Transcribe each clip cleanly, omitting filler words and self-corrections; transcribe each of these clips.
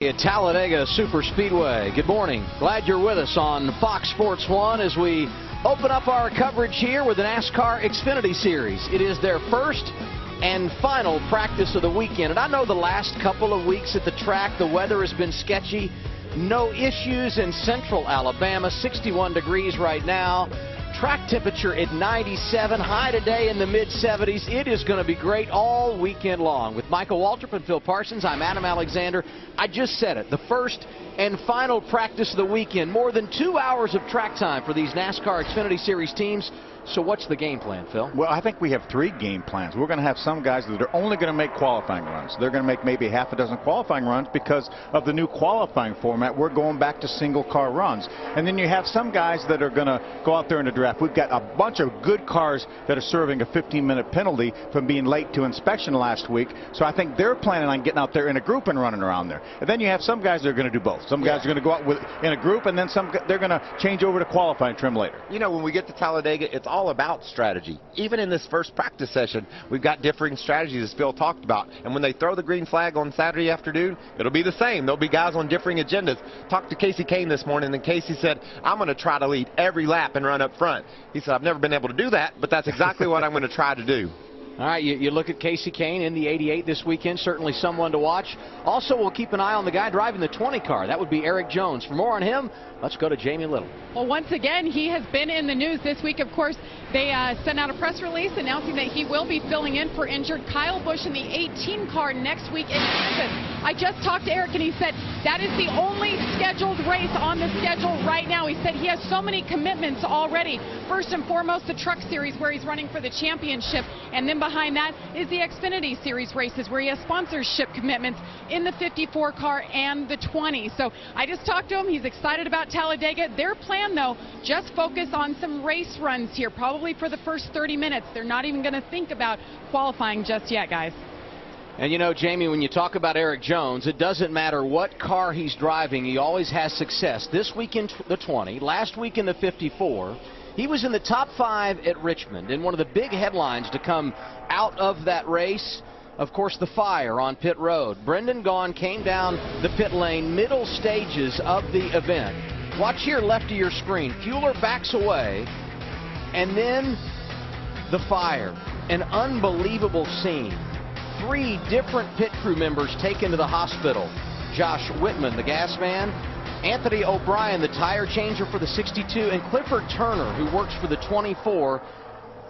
At Talladega Super Speedway. Good morning. Glad you're with us on Fox Sports 1 as we open up our coverage here with the NASCAR Xfinity Series. It is their first and final practice of the weekend. And I know the last couple of weeks at the track, the weather has been sketchy. No issues in central Alabama. 61 degrees right now. Track temperature at 97, high today in the mid-70s. It is going to be great all weekend long. With Michael Waltrip and Phil Parsons, I'm Adam Alexander. I just said it, the first and final practice of the weekend. More than 2 hours of track time for these NASCAR Xfinity Series teams. So what's the game plan, Phil? Well, I think we have three game plans. We're going to have some guys that are only going to make qualifying runs. They're going to make maybe half a dozen qualifying runs because of the new qualifying format. We're going back to single car runs. And then you have some guys that are going to go out there in the draft. We've got a bunch of good cars that are serving a 15-minute penalty from being late to inspection last week. So I think they're planning on getting out there in a group and running around there. And then you have some guys that are going to do both. Some guys are going to go out in a group, and then they're going to change over to qualifying trim later. You know, when we get to Talladega, it's all about strategy. Even in this first practice session, we've got differing strategies, as Phil talked about. And when they throw the green flag on Saturday afternoon, it'll be the same. There'll be guys on differing agendas. Talked to Casey Kane this morning, and Casey said, I'm going to try to lead every lap and run up front. He said, I've never been able to do that, but that's exactly what I'm going to try to do. All right, you look at Casey Kane in the 88 this weekend, certainly someone to watch. Also, we'll keep an eye on the guy driving the 20 car. That would be Eric Jones. For more on him, let's go to Jamie Little. Well, once again, he has been in the news this week. Of course, they sent out a press release announcing that he will be filling in for injured Kyle Busch in the 18 car next week in Kansas. I just talked to Eric, and he said that is the only scheduled race on the schedule right now. He said he has so many commitments already. First and foremost, the Truck Series, where he's running for the championship, and then behind that is the Xfinity Series races, where he has sponsorship commitments in the 54 car and the 20. So I just talked to him. He's excited about Talladega. Their plan, though, just focus on some race runs here, probably for the first 30 minutes. They're not even going to think about qualifying just yet, guys. And you know, Jamie, when you talk about Eric Jones, it doesn't matter what car he's driving, he always has success. This week in the 20, last week in the 54, he was in the top 5 at Richmond. And one of the big headlines to come out of that race, of course, the fire on pit road. Brendan Gaughan came down the pit lane, middle stages of the event. Watch here, left of your screen. Fueler backs away, and then the fire. An unbelievable scene. 3 different pit crew members taken to the hospital. Josh Whitman, the gas man, Anthony O'Brien, the tire changer for the 62, and Clifford Turner, who works for the 24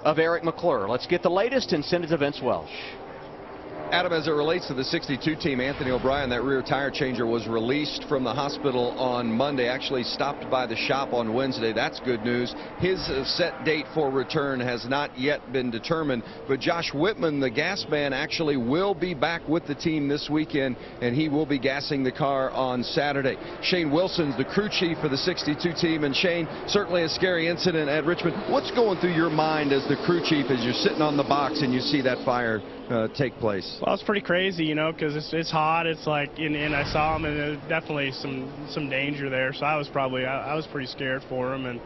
of Eric McClure. Let's get the latest and send it to Vince Welsh. Adam, as it relates to the 62 team, Anthony O'Brien, that rear tire changer, was released from the hospital on Monday, actually stopped by the shop on Wednesday. That's good news. His set date for return has not yet been determined, but Josh Whitman, the gas man, actually will be back with the team this weekend, and he will be gassing the car on Saturday. Shane Wilson's the crew chief for the 62 team, and Shane, certainly a scary incident at Richmond. What's going through your mind as the crew chief as you're sitting on the box and you see that fire take place? Well, it's pretty crazy, you know, because it's hot. It's like, and I saw him, and there's definitely some danger there. So I was pretty scared for him, and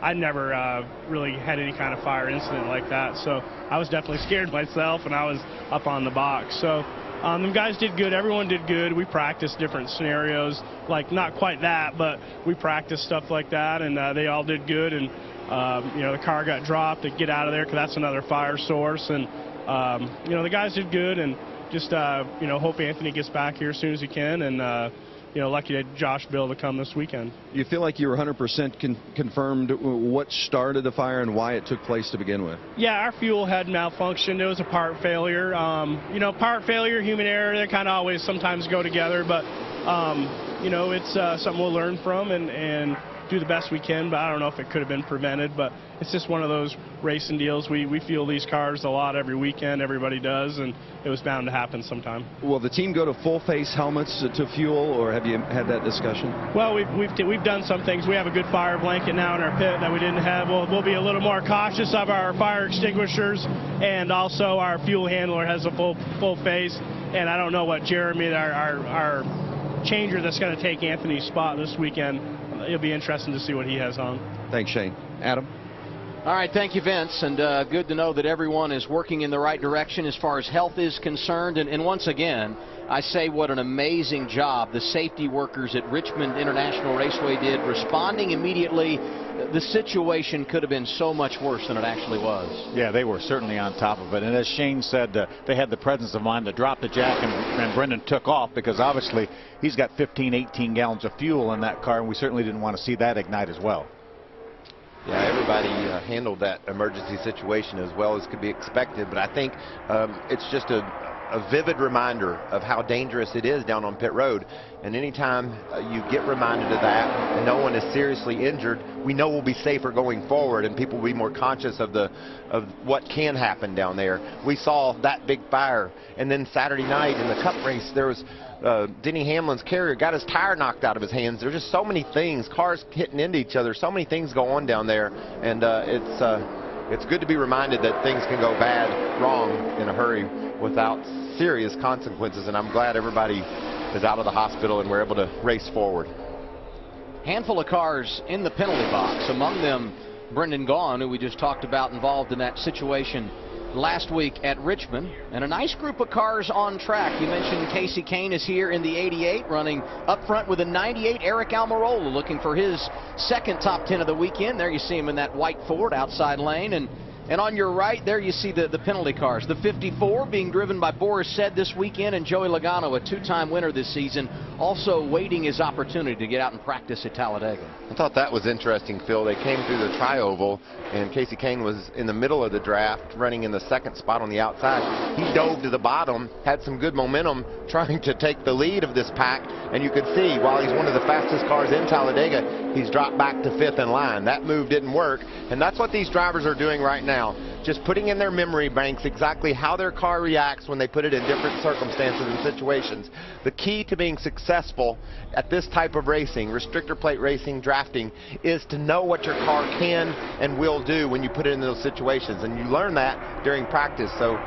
I never really had any kind of fire incident like that. So I was definitely scared myself, and I was up on the box. So the guys did good. Everyone did good. We practiced different scenarios, like not quite that, but we practiced stuff like that, and they all did good. And you know, the car got dropped to get out of there because that's another fire source. And you know, the guys did good, and just you know, hope Anthony gets back here as soon as he can, and you know, lucky to Josh Bill to come this weekend. You feel like you were 100% confirmed what started the fire and why it took place to begin with? Yeah, our fuel had malfunctioned. It was a part failure. You know, part failure, human error, they kind of always sometimes go together, but you know, it's something we'll learn from and do the best we can, but I don't know if it could have been prevented, but it's just one of those racing deals. We fuel these cars a lot every weekend, everybody does, and it was bound to happen sometime. Will the team go to full face helmets to fuel, or have you had that discussion? Well, we've done some things. We have a good fire blanket now in our pit that we didn't have. We'll be a little more cautious of our fire extinguishers, and also our fuel handler has a full face, and I don't know what Jeremy, our changer that's going to take Anthony's spot this weekend, it'll be interesting to see what he has on. Thanks, Shane. Adam? All right, thank you, Vince, and good to know that everyone is working in the right direction as far as health is concerned. And once again, I say what an amazing job the safety workers at Richmond International Raceway did, responding immediately. The situation could have been so much worse than it actually was. Yeah, they were certainly on top of it. And as Shane said, they had the presence of mind to drop the jack, and Brendan took off because obviously he's got 15, 18 gallons of fuel in that car, and we certainly didn't want to see that ignite as well. Yeah, everybody handled that emergency situation as well as could be expected, but I think it's just a vivid reminder of how dangerous it is down on pit road. And anytime you get reminded of that and no one is seriously injured, we know we'll be safer going forward, and people will be more conscious of what can happen down there. We saw that big fire, and then Saturday night in the Cup race, there was Denny Hamlin's carrier got his tire knocked out of his hands. There's just so many things, cars hitting into each other, so many things go on down there, and it's good to be reminded that things can go wrong in a hurry without serious consequences, and I'm glad everybody is out of the hospital and we're able to race forward. Handful of cars in the penalty box, among them Brendan Gaughan, who we just talked about, involved in that situation last week at Richmond, and a nice group of cars on track. You mentioned Casey Kane is here in the 88, running up front with a 98. Eric Almirola looking for his second top 10 of the weekend. There you see him in that white Ford outside lane, and on your right there you see the penalty cars. The 54 being driven by Boris Said this weekend, and Joey Logano, a two-time winner this season, also waiting his opportunity to get out and practice at Talladega. I thought that was interesting, Phil. They came through the tri-oval, and Casey Kane was in the middle of the draft, running in the second spot on the outside. He dove to the bottom, had some good momentum, trying to take the lead of this pack, and you could see while he's one of the fastest cars in Talladega, he's dropped back to fifth in line. That move didn't work, and that's what these drivers are doing right now. Just putting in their memory banks exactly how their car reacts when they put it in different circumstances and situations. The key to being successful at this type of racing, restrictor plate racing, drafting, is to know what your car can and will do when you put it in those situations, and you learn that during practice. So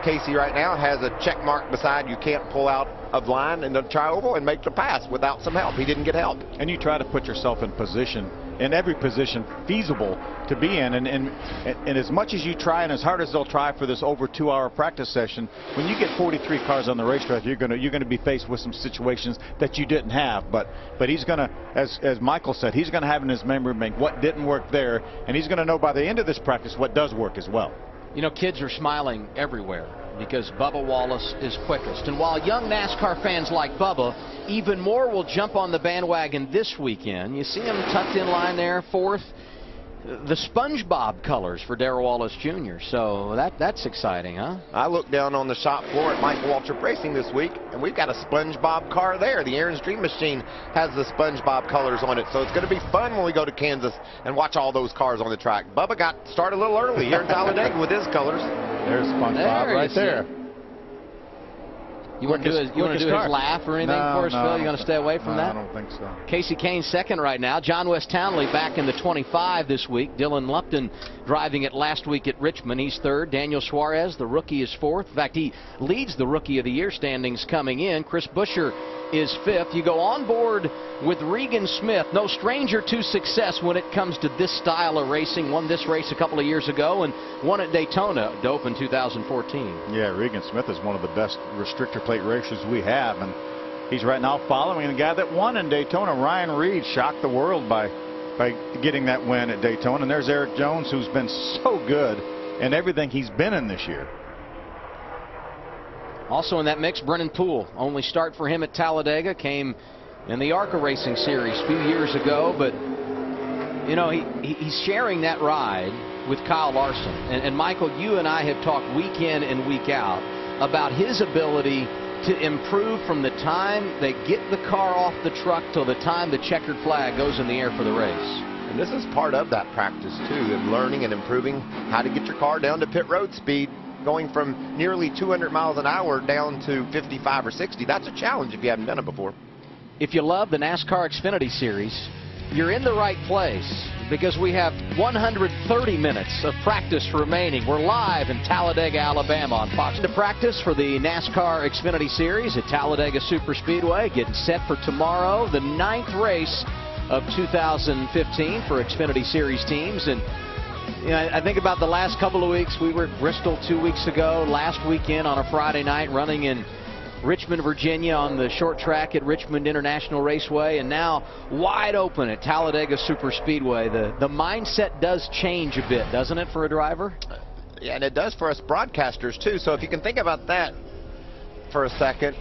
Casey right now has a check mark beside you can't pull out of line in the tri-oval and make the pass without some help. He didn't get help. And you try to put yourself in position, in every position feasible to be in, and as much as you try and as hard as they'll try for this over 2-hour practice session, when you get 43 cars on the racetrack, you're gonna be faced with some situations that you didn't have. But he's gonna, as Michael said, he's gonna have in his memory bank what didn't work there, and he's gonna know by the end of this practice what does work as well. You know, kids are smiling everywhere because Bubba Wallace is quickest. And while young NASCAR fans like Bubba, even more will jump on the bandwagon this weekend. You see him tucked in line there, fourth. The SpongeBob colors for Darrell Wallace Jr. So that's exciting, huh? I looked down on the shop floor at Michael Waltrip Racing this week, and we've got a SpongeBob car there. The Aaron's Dream Machine has the SpongeBob colors on it, so it's going to be fun when we go to Kansas and watch all those cars on the track. Bubba got started a little early here in Talladega with his colors. There's SpongeBob right there. You want to do his laugh or anything for us, Phil? You want to stay away from that? I don't think so. Casey Kane second right now. John West Townley back in the 25 this week. Dylan Lupton driving it last week at Richmond. He's third. Daniel Suarez, the rookie, is fourth. In fact, he leads the Rookie of the Year standings coming in. Chris Buescher is fifth. You go on board with Regan Smith, no stranger to success when it comes to this style of racing. Won this race a couple of years ago and won at Daytona, Dope, in 2014. Yeah, Regan Smith is one of the best restrictor plate racers we have, and he's right now following the guy that won in Daytona. Ryan Reed shocked the world by getting that win at Daytona. And there's Eric Jones, who's been so good in everything he's been in this year. Also in that mix, Brennan Poole. Only start for him at Talladega, came in the ARCA Racing Series a few years ago, but you know, he's sharing that ride with Kyle Larson. And Michael, you and I have talked week in and week out about his ability to improve from the time they get the car off the truck till the time the checkered flag goes in the air for the race. And this is part of that practice too, and learning and improving how to get your car down to pit road speed, going from nearly 200 miles an hour down to 55 or 60. That's a challenge if you haven't done it before. If you love the NASCAR Xfinity Series, you're in the right place, because we have 130 minutes of practice remaining. We're live in Talladega, Alabama on Fox. To practice for the NASCAR Xfinity Series at Talladega Superspeedway, getting set for tomorrow, the 9th race of 2015 for Xfinity Series teams. And You know, I think about the last couple of weeks. We were at Bristol 2 weeks ago, last weekend on a Friday night, running in Richmond, Virginia on the short track at Richmond International Raceway, and now wide open at Talladega Superspeedway. The mindset does change a bit, doesn't it, for a driver? Yeah, and it does for us broadcasters, too. So if you can think about that for a second,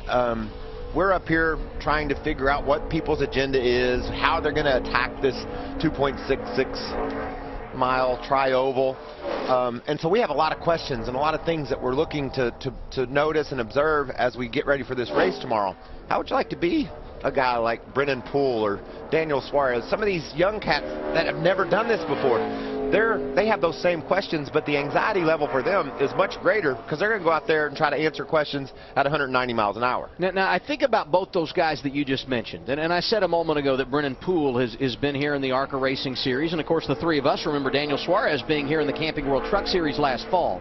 we're up here trying to figure out what people's agenda is, how they're going to attack this 2.66-mile tri-oval. And so we have a lot of questions and a lot of things that we're looking to notice and observe as we get ready for this race tomorrow. How would you like to be a guy like Brennan Poole or Daniel Suarez, some of these young cats that have never done this before? They have those same questions, but the anxiety level for them is much greater because they're going to go out there and try to answer questions at 190 miles an hour. Now I think about both those guys that you just mentioned, and I said a moment ago that Brennan Poole has been here in the ARCA Racing Series, and of course the three of us remember Daniel Suarez being here in the Camping World Truck Series last fall.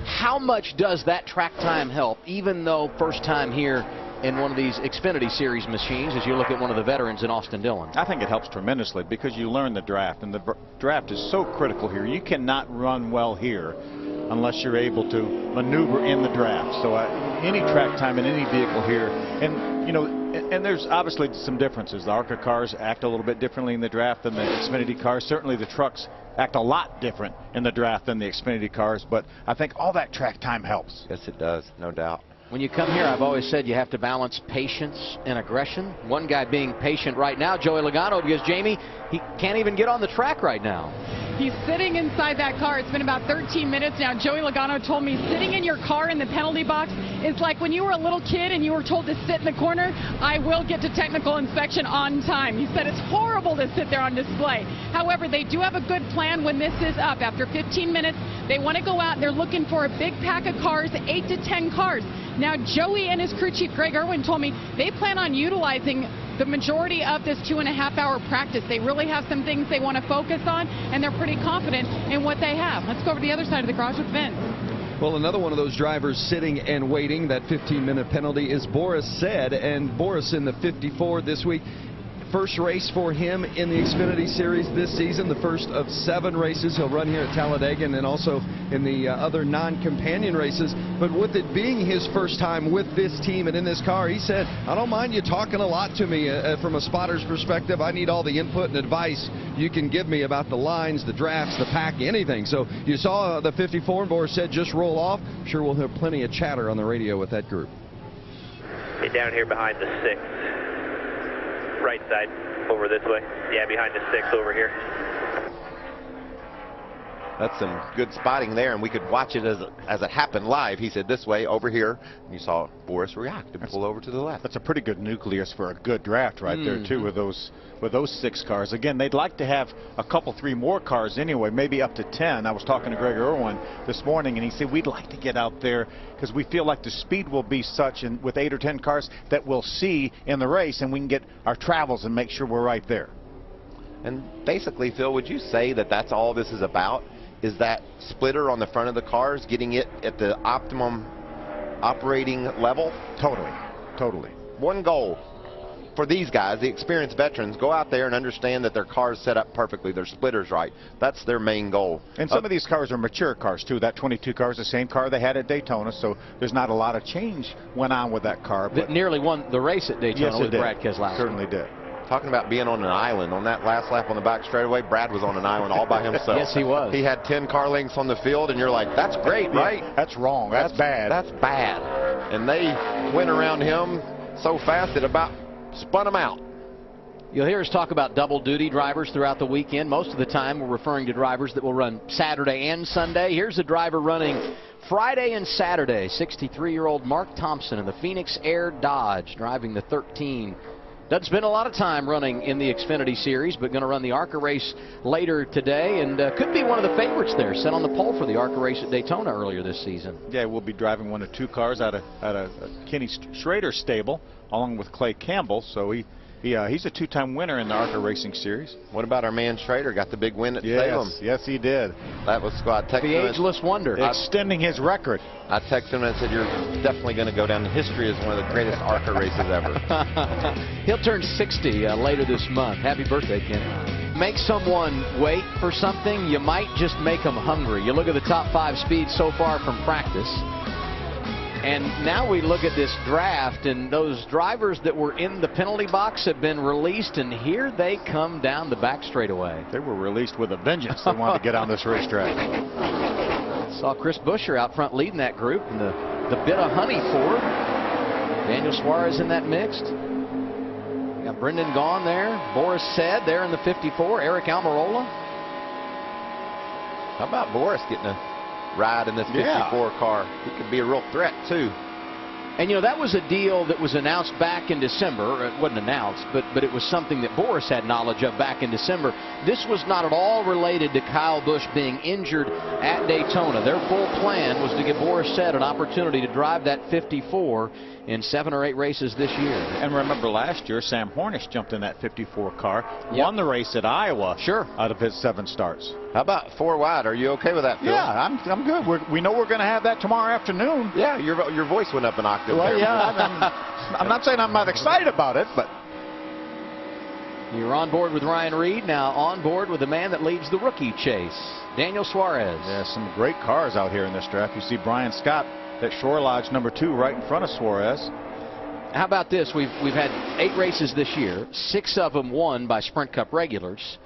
How much does that track time help, even though first time here in one of these Xfinity Series machines, as you look at one of the veterans in Austin Dillon? I think it helps tremendously because you learn the draft, and the draft is so critical here. You cannot run well here unless you're able to maneuver in the draft. So any track time in any vehicle here, and you know, and there's obviously some differences. The ARCA cars act a little bit differently in the draft than the Xfinity cars. Certainly the trucks act a lot different in the draft than the Xfinity cars, but I think all that track time helps. Yes, it does, no doubt. When you come here, I've always said you have to balance patience and aggression. One guy being patient right now, Joey Logano, because Jamie, he can't even get on the track right now. He's sitting inside that car. It's been about 13 minutes now. Joey Logano told me sitting in your car in the penalty box is like when you were a little kid and you were told to sit in the corner. I will get to technical inspection on time. He said it's horrible to sit there on display. However, they do have a good plan when this is up. After 15 minutes, they want to go out and they're looking for a big pack of cars, 8 to 10 cars. Now, Joey and his crew chief, Greg Irwin, told me they plan on utilizing the majority of this 2.5-hour practice. They really have some things they want to focus on, and they're pretty confident in what they have. Let's go over to the other side of the garage with Vince. Well, another one of those drivers sitting and waiting. That 15-minute penalty is Boris Said, and Boris in the 54 this week. First race for him in the Xfinity Series this season, the first of 7 races. He'll run here at Talladega and then also in the other non-companion races. But with it being his first time with this team and in this car, he said, I don't mind you talking a lot to me from a spotter's perspective. I need all the input and advice you can give me about the lines, the drafts, the pack, anything. So you saw the 54, and Boris said just roll off. Sure, we'll have plenty of chatter on the radio with that group. Hey, down here behind the 6. Right side, over this way. Yeah, behind the 6 over here. That's some good spotting there, and we could watch it as it happened live. He said this way, over here, and you saw Boris react and pull over to the left. That's a pretty good nucleus for a good draft right there, too, with those 6 cars. Again, they'd like to have a couple, 3 more cars anyway, maybe up to 10. I was talking to Greg Irwin this morning, and he said we'd like to get out there because we feel like the speed will be such, and with 8 or 10 cars that we'll see in the race, and we can get our travels and make sure we're right there. And basically, Phil, would you say that that's all this is about? Is that splitter on the front of the cars, getting it at the optimum operating level? Totally. One goal for these guys, the experienced veterans, go out there and understand that their car's set up perfectly, their splitter's right. That's their main goal. And some of these cars are mature cars, too. That 22 car is the same car they had at Daytona, so there's not a lot of change went on with that car. That nearly won the race at Daytona with Brad Keselowski. Certainly did. Talking about being on an island. On that last lap on the back straightaway, Brad was on an island all by himself. Yes, he was. He had 10 car lengths on the field, and you're like, that's great, right? That's wrong. That's bad. That's bad. And they went around him so fast it about spun him out. You'll hear us talk about double-duty drivers throughout the weekend. Most of the time, we're referring to drivers that will run Saturday and Sunday. Here's a driver running Friday and Saturday, 63-year-old Mark Thompson in the Phoenix Air Dodge, driving the 13. Doesn't spend a lot of time running in the Xfinity Series, but going to run the ARCA race later today, and could be one of the favorites there, set on the pole for the ARCA race at Daytona earlier this season. Yeah, we'll be driving one of 2 cars out of Kenny Schrader's stable, along with Clay Campbell, so he's a 2-time winner in the ARCA Racing Series. What about our man Schrader? Got the big win at Salem. Yes, he did. That was squad. The ageless wonder. Extending his record. I texted him and said, you're definitely going to go down in history as one of the greatest ARCA races ever. He'll turn 60 later this month. Happy birthday, Ken. make someone wait for something, you might just make them hungry. You look at the top 5 speeds so far from practice. And now we look at this draft, and those drivers that were in the penalty box have been released, and here they come down the back straightaway. They were released with a vengeance. They wanted to get on this racetrack. Saw Chris Buescher out front leading that group, and the bit of honey Ford. Daniel Suarez in that mixed. Got Brendan Gaughan there. Boris Said there in the 54. Eric Almirola. How about Boris getting a ride in this 54 car? He could be a real threat, too. And, you know, that was a deal that was announced back in December. It wasn't announced, but it was something that Boris had knowledge of back in December. This was not at all related to Kyle Busch being injured at Daytona. Their full plan was to give Boris Said an opportunity to drive that 54 in 7 or 8 races this year. And remember last year, Sam Hornish jumped in that 54 car, won the race at Iowa out of his 7 starts. How about 4 wide? Are you okay with that, Phil? Yeah, I'm good. We know we're going to have that tomorrow afternoon. Yeah, your voice went up an octave. Well, there. yeah, I'm not saying I'm not excited about it, but you're on board with Ryan Reed, now on board with the man that leads the rookie chase, Daniel Suarez. Yeah, some great cars out here in this draft. You see Brian Scott at Shore Lodge #2 right in front of Suarez. How about this? We've had 8 races this year, 6 of them won by Sprint Cup regulars.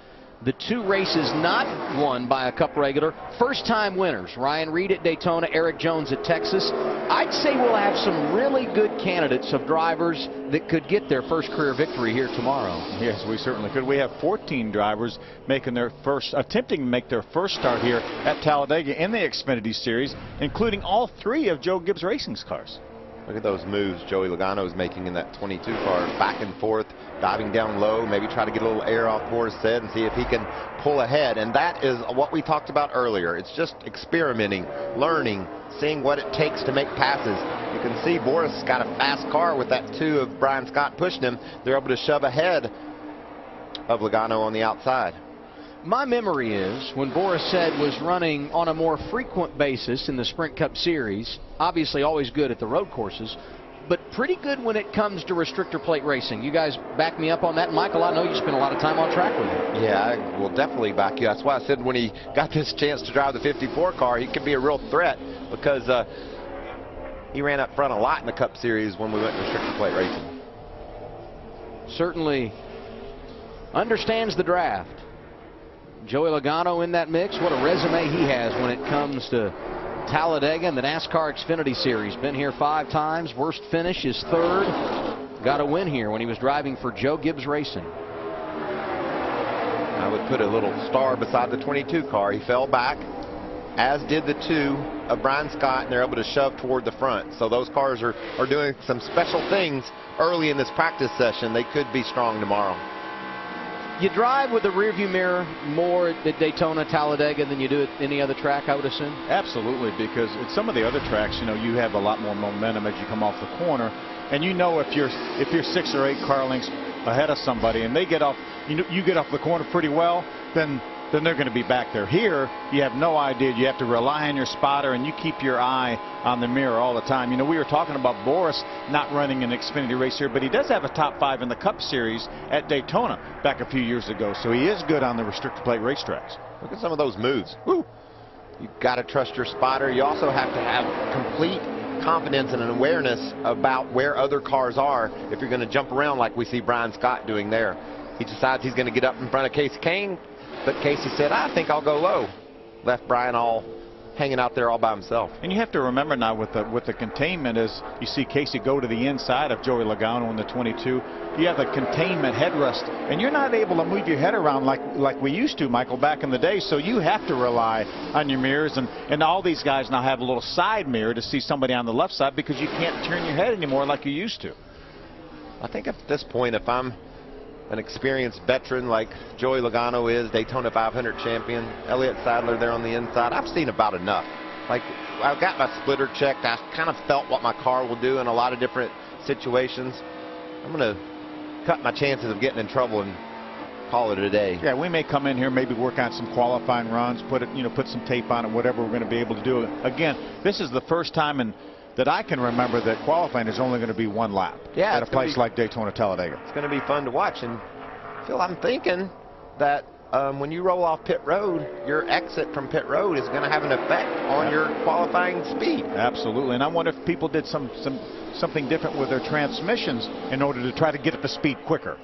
The 2 races not won by a Cup regular, first-time winners. Ryan Reed at Daytona, Eric Jones at Texas. I'd say we'll have some really good candidates of drivers that could get their first career victory here tomorrow. Yes, we certainly could. We have 14 drivers making their attempting to make their first start here at Talladega in the Xfinity Series, including all 3 of Joe Gibbs Racing's cars. Look at those moves Joey Logano is making in that 22 car, back and forth, diving down low, maybe try to get a little air off Boris Said and see if he can pull ahead. And that is what we talked about earlier. It's just experimenting, learning, seeing what it takes to make passes. You can see Boris got a fast car with that 2 of Brian Scott pushing him. They're able to shove ahead of Logano on the outside. My memory is when Boris Said was running on a more frequent basis in the Sprint Cup Series, obviously always good at the road courses, but pretty good when it comes to restrictor plate racing. You guys back me up on that. Michael, I know you spent a lot of time on track with him. Yeah, I will definitely back you. That's why I said when he got this chance to drive the 54 car, he could be a real threat because he ran up front a lot in the Cup Series when we went to restrictor plate racing. Certainly understands the draft. Joey Logano in that mix. What a resume he has when it comes to Talladega and the NASCAR Xfinity Series. Been here 5 times. Worst finish is 3rd. Got a win here when he was driving for Joe Gibbs Racing. I would put a little star beside the 22 car. He fell back, as did the 2 of Brian Scott, and they're able to shove toward the front. So those cars are doing some special things early in this practice session. They could be strong tomorrow. You drive with the rearview mirror more at Daytona, Talladega than you do at any other track, I would assume? Absolutely, because at some of the other tracks, you know, you have a lot more momentum as you come off the corner, and you know if you're 6 or 8 car lengths ahead of somebody and they get off, you get off the corner pretty well, then they're going to be back there. Here, you have no idea. You have to rely on your spotter, and you keep your eye on the mirror all the time. You know, we were talking about Boris not running an Xfinity race here, but he does have a top 5 in the Cup Series at Daytona back a few years ago, so he is good on the restrictor plate racetracks. Look at some of those moves. Woo. You've got to trust your spotter. You also have to have complete confidence and an awareness about where other cars are if you're going to jump around like we see Brian Scott doing there. He decides he's going to get up in front of Casey Kane, but Casey said, I think I'll go low. Left Brian all hanging out there all by himself. And you have to remember now with the containment is you see Casey go to the inside of Joey Logano in the 22. You have a containment headrest, and you're not able to move your head around like we used to, Michael, back in the day. So you have to rely on your mirrors, and all these guys now have a little side mirror to see somebody on the left side because you can't turn your head anymore like you used to. I think at this point, if I'm an experienced veteran like Joey Logano is, Daytona 500 champion, Elliott Sadler there on the inside, I've seen about enough. Like, I've got my splitter checked. I kind of felt what my car will do in a lot of different situations. I'm going to cut my chances of getting in trouble and call it a day. Yeah, we may come in here, maybe work on some qualifying runs, put some tape on it, whatever we're going to be able to do. Again, this is the first time that I can remember that qualifying is only going to be 1 lap at a place like Daytona Talladega. It's going to be fun to watch. And Phil, I'm thinking that when you roll off pit road, your exit from pit road is going to have an effect on your qualifying speed. Absolutely. And I wonder if people did something different with their transmissions in order to try to get up to speed quicker.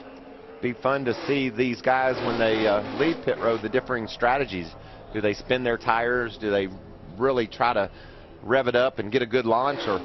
Be fun to see these guys when they leave pit road, the differing strategies. Do they spin their tires? Do they really try to rev it up and get a good launch, or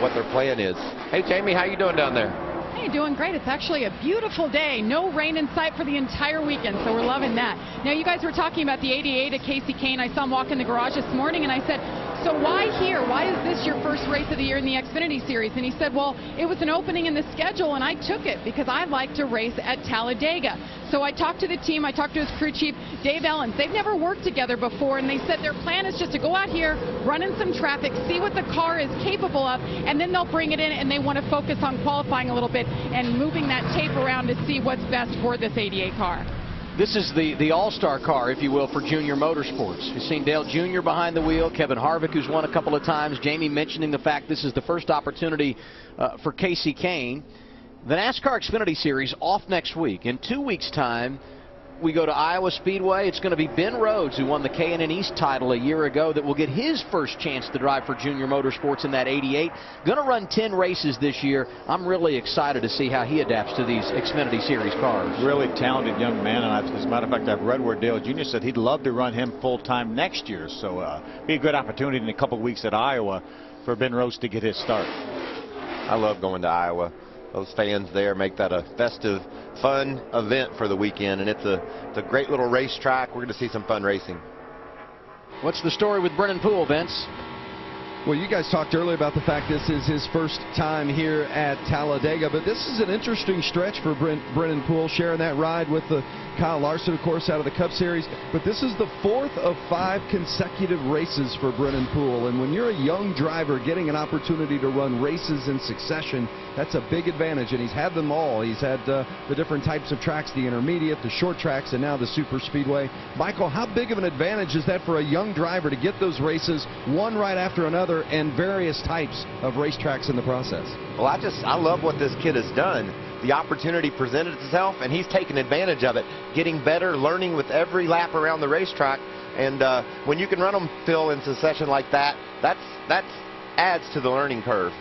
what their plan is? Hey, Jamie, how you doing down there? Hey, doing great. It's actually a beautiful day. No rain in sight for the entire weekend, so we're loving that. Now, you guys were talking about the 88 at Casey Kane. I saw him walk in the garage this morning, and I said, so why here? Why is this your first race of the year in the Xfinity Series? And he said, well, it was an opening in the schedule, and I took it because I like to race at Talladega. So I talked to the team. I talked to his crew chief, Dave Ellens. They've never worked together before, and they said their plan is just to go out here, run in some traffic, see what the car is capable of, and then they'll bring it in, and they want to focus on qualifying a little bit and moving that tape around to see what's best for this 88 car. This is the all-star car, if you will, for Junior Motorsports. You've seen Dale Jr. behind the wheel, Kevin Harvick, who's won a couple of times, Jamie mentioning the fact this is the first opportunity for Casey Kane. The NASCAR Xfinity Series off next week. In 2 weeks' time, we go to Iowa Speedway. It's going to be Ben Rhodes, who won the K&N East title a year ago, that will get his first chance to drive for Junior Motorsports in that 88. Going to run 10 races this year. I'm really excited to see how he adapts to these Xfinity Series cars. Really talented young man, and as a matter of fact, I've read where Dale Jr. said he'd love to run him full-time next year. So be a good opportunity in a couple of weeks at Iowa for Ben Rhodes to get his start. I love going to Iowa. Those fans there make that a festive, fun event for the weekend, and it's a great little racetrack. We're going to see some fun racing. What's the story with Brennan Poole, Vince? Well, you guys talked earlier about the fact this is his first time here at Talladega, but this is an interesting stretch for Brennan Poole, sharing that ride with Kyle Larson, of course, out of the Cup Series. But this is the 4th of 5 consecutive races for Brennan Poole. And when you're a young driver getting an opportunity to run races in succession, that's a big advantage. And he's had them all. He's had the different types of tracks, the intermediate, the short tracks, and now the super speedway. Michael, how big of an advantage is that for a young driver to get those races, one right after another, and various types of racetracks in the process? Well, I love what this kid has done. The opportunity presented itself, and he's taken advantage of it, getting better, learning with every lap around the racetrack. And when you can run them, Phil, in succession like that, that adds to the learning curve.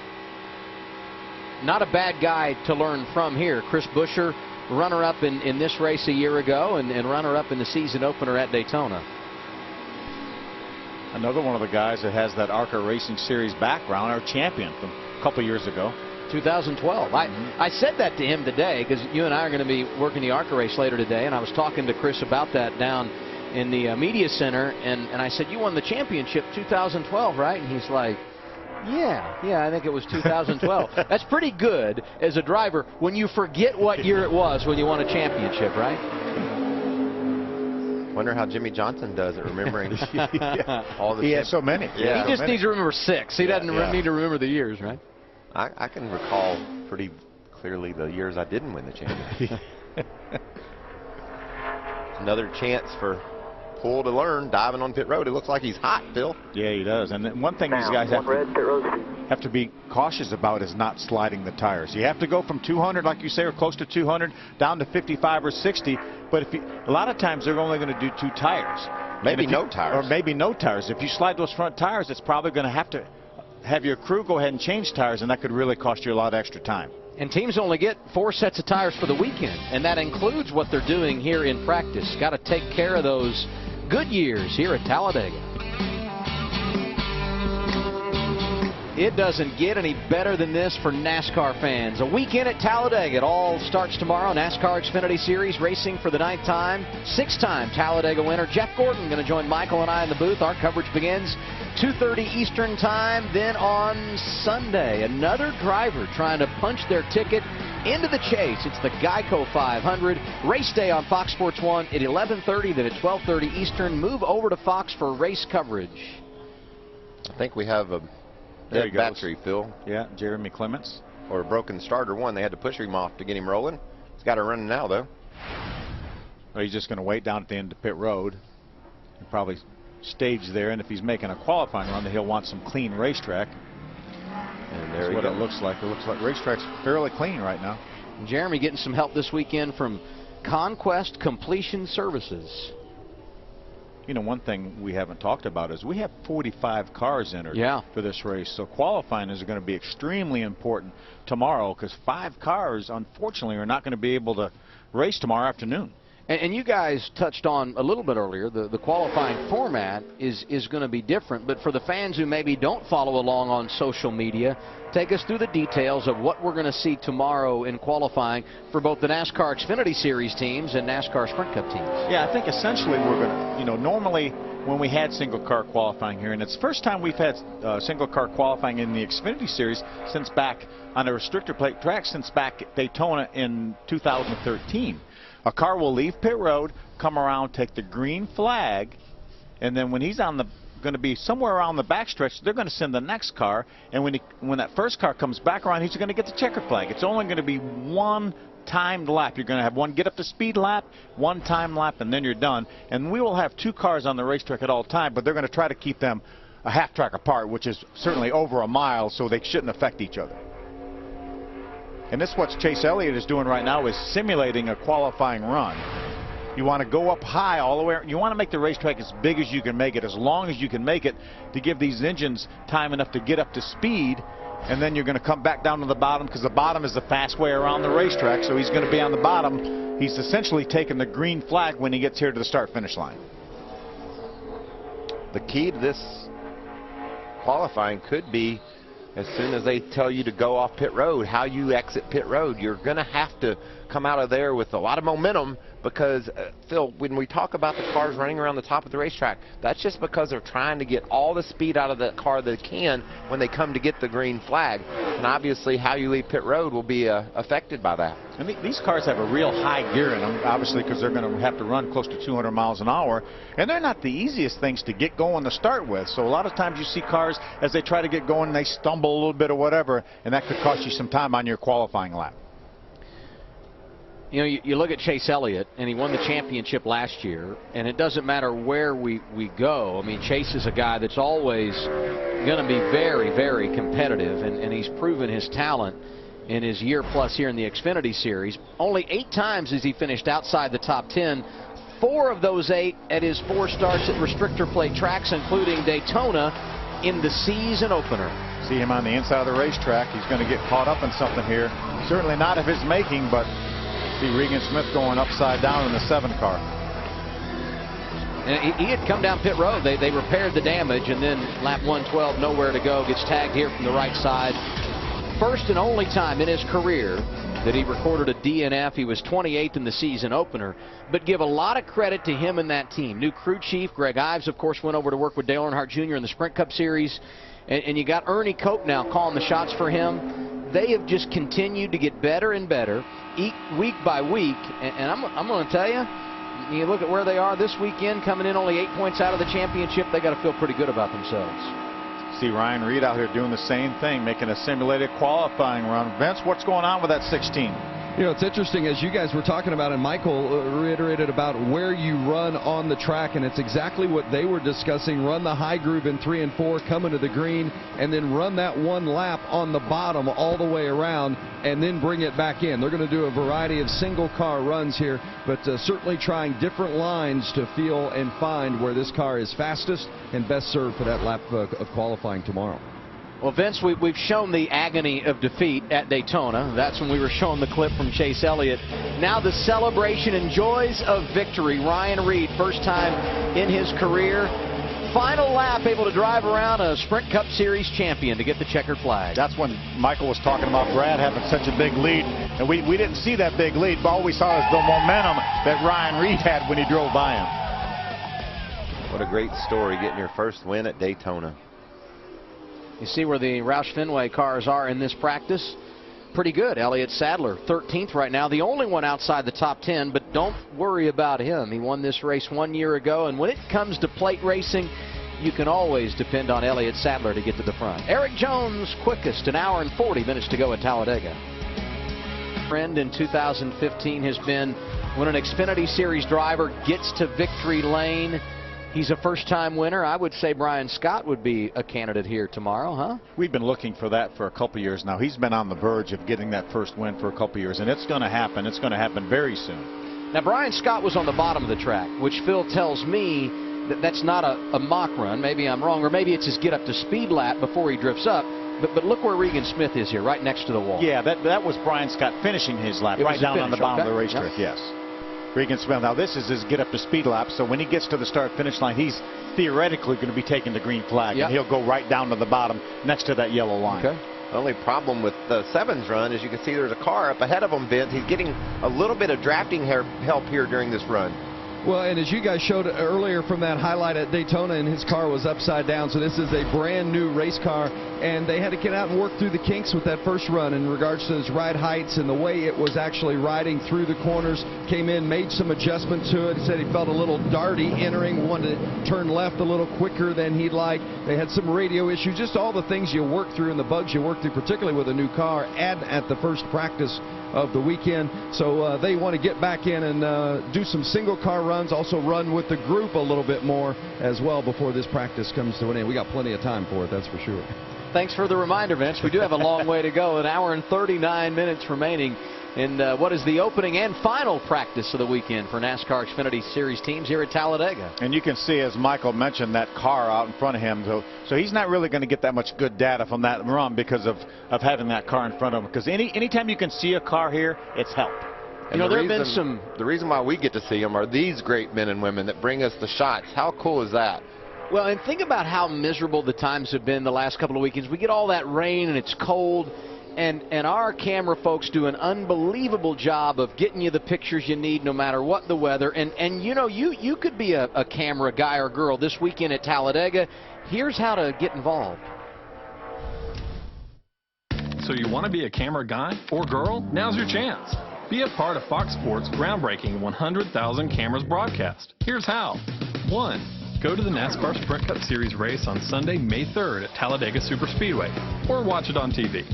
Not a bad guy to learn from here. Chris Buescher, runner-up in this race a year ago, and runner-up in the season opener at Daytona. Another one of the guys that has that ARCA Racing Series background, our champion from a couple years ago. 2012. I said that to him today because you and I are going to be working the ARCA race later today, and I was talking to Chris about that down in the media center, and I said, you won the championship 2012, right? And he's like, yeah, I think it was 2012. That's pretty good as a driver when you forget what year it was when you won a championship, right? Wonder how Jimmy Johnson does it, remembering all the. He has so many. Yeah, he just needs to remember 6. He doesn't need to remember the years, right? I can recall pretty clearly the years I didn't win the championship. Another chance for Poole to learn, diving on pit road. It looks like he's hot, Phil. Yeah, he does. And one thing these guys have to be cautious about is not sliding the tires. You have to go from 200, like you say, or close to 200, down to 55 or 60. But a lot of times they're only going to do 2 tires. Maybe no tires. Or maybe no tires. If you slide those front tires, it's probably going to have your crew go ahead and change tires, and that could really cost you a lot of extra time. And teams only get 4 sets of tires for the weekend, and that includes what they're doing here in practice. Got to take care of those good years here at Talladega. It doesn't get any better than this for NASCAR fans. A weekend at Talladega. It all starts tomorrow. NASCAR Xfinity Series racing for the 9th time. 6-time Talladega winner Jeff Gordon going to join Michael and I in the booth. Our coverage begins 2:30 Eastern time. Then on Sunday, another driver trying to punch their ticket into the chase. It's the Geico 500. Race day on Fox Sports 1 at 11:30, then at 12:30 Eastern. Move over to Fox for race coverage. I think we have a dead battery, Phil. Yeah, Jeremy Clements. Or a broken starter one. They had to push him off to get him rolling. He's got it running now, though. Well, he's just going to wait down at the end of pit road and probably stage there. And if he's making a qualifying run, then he'll want some clean racetrack. And that's what it looks like. It looks like racetrack's fairly clean right now. Jeremy getting some help this weekend from Conquest Completion Services. You know, one thing we haven't talked about is we have 45 cars entered for this race. So qualifying is going to be extremely important tomorrow because 5 cars, unfortunately, are not going to be able to race tomorrow afternoon. And you guys touched on a little bit earlier, the qualifying format is going to be different. But for the fans who maybe don't follow along on social media, take us through the details of what we're going to see tomorrow in qualifying for both the NASCAR Xfinity Series teams and NASCAR Sprint Cup teams. Yeah, I think essentially we're going to, you know, normally when we had single car qualifying here, and it's the first time we've had single car qualifying in the Xfinity Series since back on a restrictor plate track since back at Daytona in 2013. A car will leave pit road, come around, take the green flag, and then when he's on the going to be somewhere around the backstretch, they're going to send the next car, and when that first car comes back around, he's going to get the checker flag. It's only going to be one timed lap. You're going to have one get up to speed lap, one time lap, and then you're done. And we will have 2 cars on the racetrack at all time, but they're going to try to keep them a half track apart, which is certainly over a mile, so they shouldn't affect each other. And this is what Chase Elliott is doing right now, is simulating a qualifying run. You want to go up high all the way. You want to make the racetrack as big as you can make it, as long as you can make it, to give these engines time enough to get up to speed. And then you're going to come back down to the bottom because the bottom is the fast way around the racetrack. So he's going to be on the bottom. He's essentially taking the green flag when he gets here to the start-finish line. The key to this qualifying could be, as soon as they tell you to go off pit road, how you exit pit road. You're going to have to come out of there with a lot of momentum because, Phil, when we talk about the cars running around the top of the racetrack, that's just because they're trying to get all the speed out of that car they can when they come to get the green flag. And obviously how you leave pit road will be affected by that. And these cars have a real high gear in them, obviously, because they're going to have to run close to 200 miles an hour. And they're not the easiest things to get going to start with. So a lot of times you see cars, as they try to get going, they stumble a little bit or whatever, and that could cost you some time on your qualifying lap. You know, you look at Chase Elliott, and he won the championship last year, and it doesn't matter where we go. I mean, Chase is a guy that's always going to be very, very competitive, and he's proven his talent in his year plus here in the Xfinity Series. Only 8 times has he finished outside the top 10. 4 of those 8 at his 4 starts at restrictor plate tracks, including Daytona in the season opener. See him on the inside of the racetrack. He's going to get caught up in something here. Certainly not of his making, but see Regan Smith going upside down in the 7 car. And he had come down pit road. They repaired the damage, and then lap 112, nowhere to go, gets tagged here from the right side. First and only time in his career that he recorded a DNF. He was 28th in the season opener, but give a lot of credit to him and that team. New crew chief Greg Ives, of course, went over to work with Dale Earnhardt Jr. in the Sprint Cup Series, and you got Ernie Cope now calling the shots for him. They have just continued to get better and better week by week, and I'm going to tell you, you look at where they are this weekend, coming in only 8 points out of the championship. They got to feel pretty good about themselves. See Ryan Reed out here doing the same thing, making a simulated qualifying run. Vince, what's going on with that 16? You know, it's interesting, as you guys were talking about, and Michael reiterated about where you run on the track, and it's exactly what they were discussing. Run the high groove in 3 and 4, come into the green, and then run that 1 lap on the bottom all the way around, and then bring it back in. They're going to do a variety of single car runs here, but certainly trying different lines to feel and find where this car is fastest and best served for that lap of qualifying tomorrow. Well, Vince, we've shown the agony of defeat at Daytona. That's when we were showing the clip from Chase Elliott. Now the celebration and joys of victory. Ryan Reed, first time in his career. Final lap, able to drive around a Sprint Cup Series champion to get the checkered flag. That's when Michael was talking about Brad having such a big lead. And we didn't see that big lead, but all we saw is the momentum that Ryan Reed had when he drove by him. What a great story, getting your first win at Daytona. You see where the Roush Fenway cars are in this practice? Pretty good. Elliott Sadler, 13th right now, the only one outside the top 10, but don't worry about him. He won this race 1 year ago, and when it comes to plate racing, you can always depend on Elliott Sadler to get to the front. Erik Jones, quickest, 1 hour and 40 minutes to go at Talladega. Trend in 2015 has been when an Xfinity Series driver gets to victory lane, he's a first-time winner. I would say Brian Scott would be a candidate here tomorrow, huh? We've been looking for that for a couple years now. He's been on the verge of getting that first win for a couple years, and it's going to happen. It's going to happen very soon. Now, Brian Scott was on the bottom of the track, which Phil tells me that that's not a mock run. Maybe I'm wrong, or maybe it's his get-up-to-speed lap before he drifts up. But look where Regan Smith is here, right next to the wall. Yeah, that was Brian Scott finishing his lap, right down on the bottom of the racetrack, yes. Regan Smith. Now, this is his get-up-to-speed lap, so when he gets to the start-finish line, he's theoretically going to be taking the green flag, and he'll go right down to the bottom next to that yellow line. Okay. The only problem with the 7's run is you can see there's a car up ahead of him, Vince. He's getting a little bit of drafting help here during this run. Well, and as you guys showed earlier from that highlight at Daytona, and his car was upside down, so this is a brand new race car, and they had to get out and work through the kinks with that first run in regards to his ride heights and the way it was actually riding through the corners. Came in, made some adjustment to it. He said he felt a little darty entering, wanted to turn left a little quicker than he'd like. They had some radio issues, just all the things you work through and the bugs you work through, particularly with a new car, at the first practice of the weekend. So they want to get back in and do some single car runs, also run with the group a little bit more as well before this practice comes to an end. We got plenty of time for it, that's for sure. Thanks for the reminder, Vince. We do have a long way to go, an hour and 39 minutes remaining in what is the opening and final practice of the weekend for NASCAR Xfinity Series teams here at Talladega. And you can see, as Michael mentioned, that car out in front of him. So he's not really going to get that much good data from that run because of having that car in front of him. Because anytime you can see a car here, it's help. And there have been some. The reason why we get to see them are these great men and women that bring us the shots. How cool is that? Well, and think about how miserable the times have been the last couple of weekends. We get all that rain and it's cold, and our camera folks do an unbelievable job of getting you the pictures you need no matter what the weather. And you know, you could be a camera guy or girl this weekend at Talladega. Here's how to get involved. So you want to be a camera guy or girl? Now's your chance. Be a part of Fox Sports' groundbreaking 100,000 cameras broadcast. Here's how. 1. Go to the NASCAR Sprint Cup Series race on Sunday, May 3rd at Talladega Superspeedway, or watch it on TV.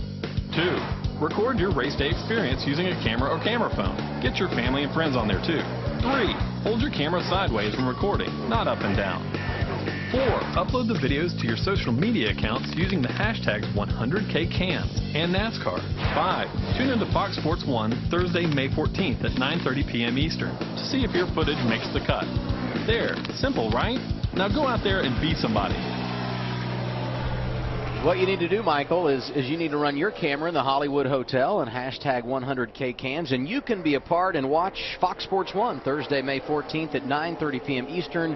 2. Record your race day experience using a camera or camera phone. Get your family and friends on there too. 3. Hold your camera sideways when recording, not up and down. 4. Upload the videos to your social media accounts using the hashtags 100KCams and NASCAR. 5. Tune into Fox Sports 1 Thursday, May 14th at 9:30 p.m. Eastern to see if your footage makes the cut. There. Simple, right? Now go out there and be somebody. What you need to do, Michael, is you need to run your camera in the Hollywood Hotel and hashtag 100KCams, and you can be a part and watch Fox Sports 1 Thursday, May 14th at 9:30 p.m. Eastern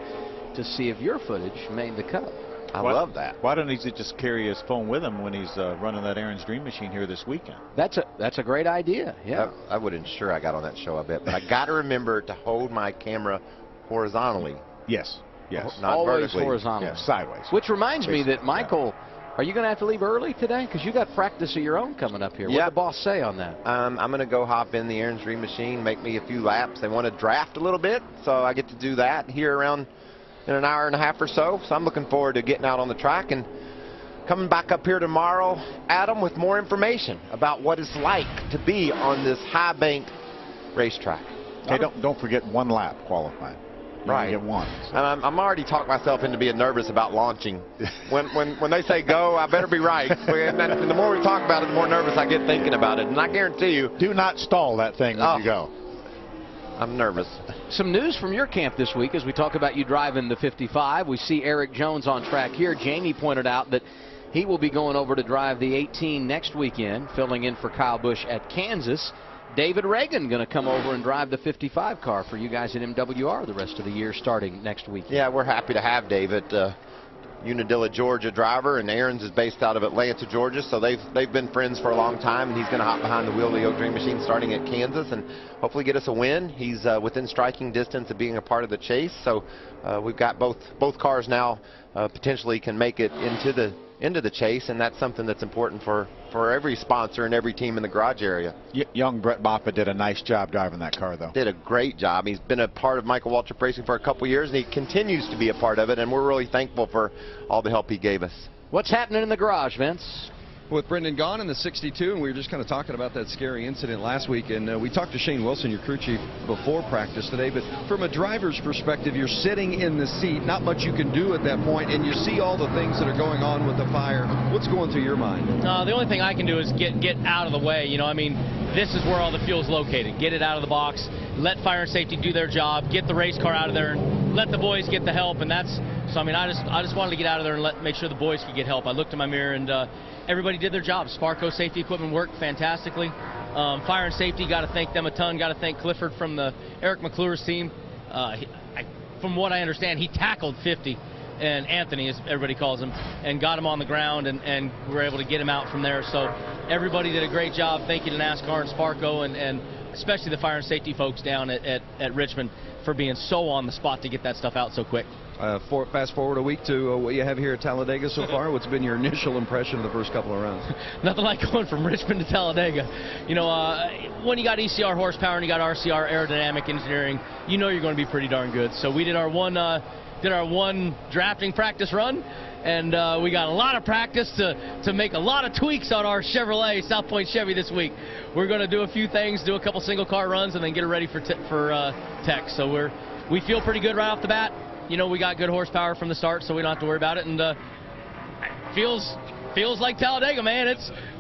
to see if your footage made the cut. I love that. Why don't he just carry his phone with him when he's running that Aaron's Dream Machine here this weekend? That's a great idea. Yeah. I would ensure I got on that show a bit, but I got to remember to hold my camera horizontally. Yes. Not always vertically. horizontally. Yeah, sideways. Which reminds me that, Michael, are you going to have to leave early today? Because you got practice of your own coming up here. What did the boss say on that? I'm going to go hop in the Aaron's Dream Machine, make me a few laps. They want to draft a little bit, so I get to do that here around in an hour and a half or so. So I'm looking forward to getting out on the track and coming back up here tomorrow, Adam, with more information about what it's like to be on this high-banked racetrack. Okay, don't forget one lap qualifying. Right. Get one. So. And I'm already talked myself into being nervous about launching. When they say go, I better be right. And the more we talk about it, the more nervous I get thinking about it. And I guarantee you, do not stall that thing when you go. I'm nervous. Some news from your camp this week as we talk about you driving the 55. We see Eric Jones on track here. Jamie pointed out that he will be going over to drive the 18 next weekend, filling in for Kyle Busch at Kansas. David Reagan going to come over and drive the 55 car for you guys at MWR the rest of the year starting next week. Yeah, we're happy to have David. Unadilla, Georgia driver, and Aaron's is based out of Atlanta, Georgia, so they've been friends for a long time, and he's going to hop behind the wheel of the Oak Dream Machine starting at Kansas and hopefully get us a win. He's within striking distance of being a part of the chase, so we've got both cars now potentially can make it into the chase, and that's something that's important for every sponsor and every team in the garage area. Young Brett Boppa did a nice job driving that car, though. Did a great job. He's been a part of Michael Waltrip Racing for a couple years, and he continues to be a part of it, and we're really thankful for all the help he gave us. What's happening in the garage, Vince? With Brendan gone in the 62, and we were just kind of talking about that scary incident last week, and we talked to Shane Wilson, your crew chief, before practice today, but from a driver's perspective, you're sitting in the seat, not much you can do at that point, and you see all the things that are going on with the fire. What's going through your mind? The only thing I can do is get out of the way. You know, I mean, this is where all the fuel's located. Get it out of the box. let fire and safety do their job, get the race car out of there, and let the boys get the help. And that's so. I mean, I just wanted to get out of there and make sure the boys could get help. I looked in my mirror, and everybody did their job. Sparco safety equipment worked fantastically. Fire and safety, got to thank them a ton. Got to thank Clifford from the Eric McClure's team. From what I understand, he tackled 50, and Anthony, as everybody calls him, and got him on the ground, and we were able to get him out from there. So everybody did a great job. Thank you to NASCAR and Sparco, and especially the fire and safety folks down at Richmond for being so on the spot to get that stuff out so quick. Fast forward a week to what you have here at Talladega so far. What's been your initial impression of the first couple of rounds? Nothing like going from Richmond to Talladega. You know, when you got ECR horsepower and you got RCR aerodynamic engineering, you know you're going to be pretty darn good. So we did our one drafting practice run, and we got a lot of practice to make a lot of tweaks on our Chevrolet South Point Chevy this week. We're going to do a few things, do a couple single car runs, and then get it ready for tech. So we feel pretty good right off the bat. You know, we got good horsepower from the start, so we don't have to worry about it. And feels like Talladega, man.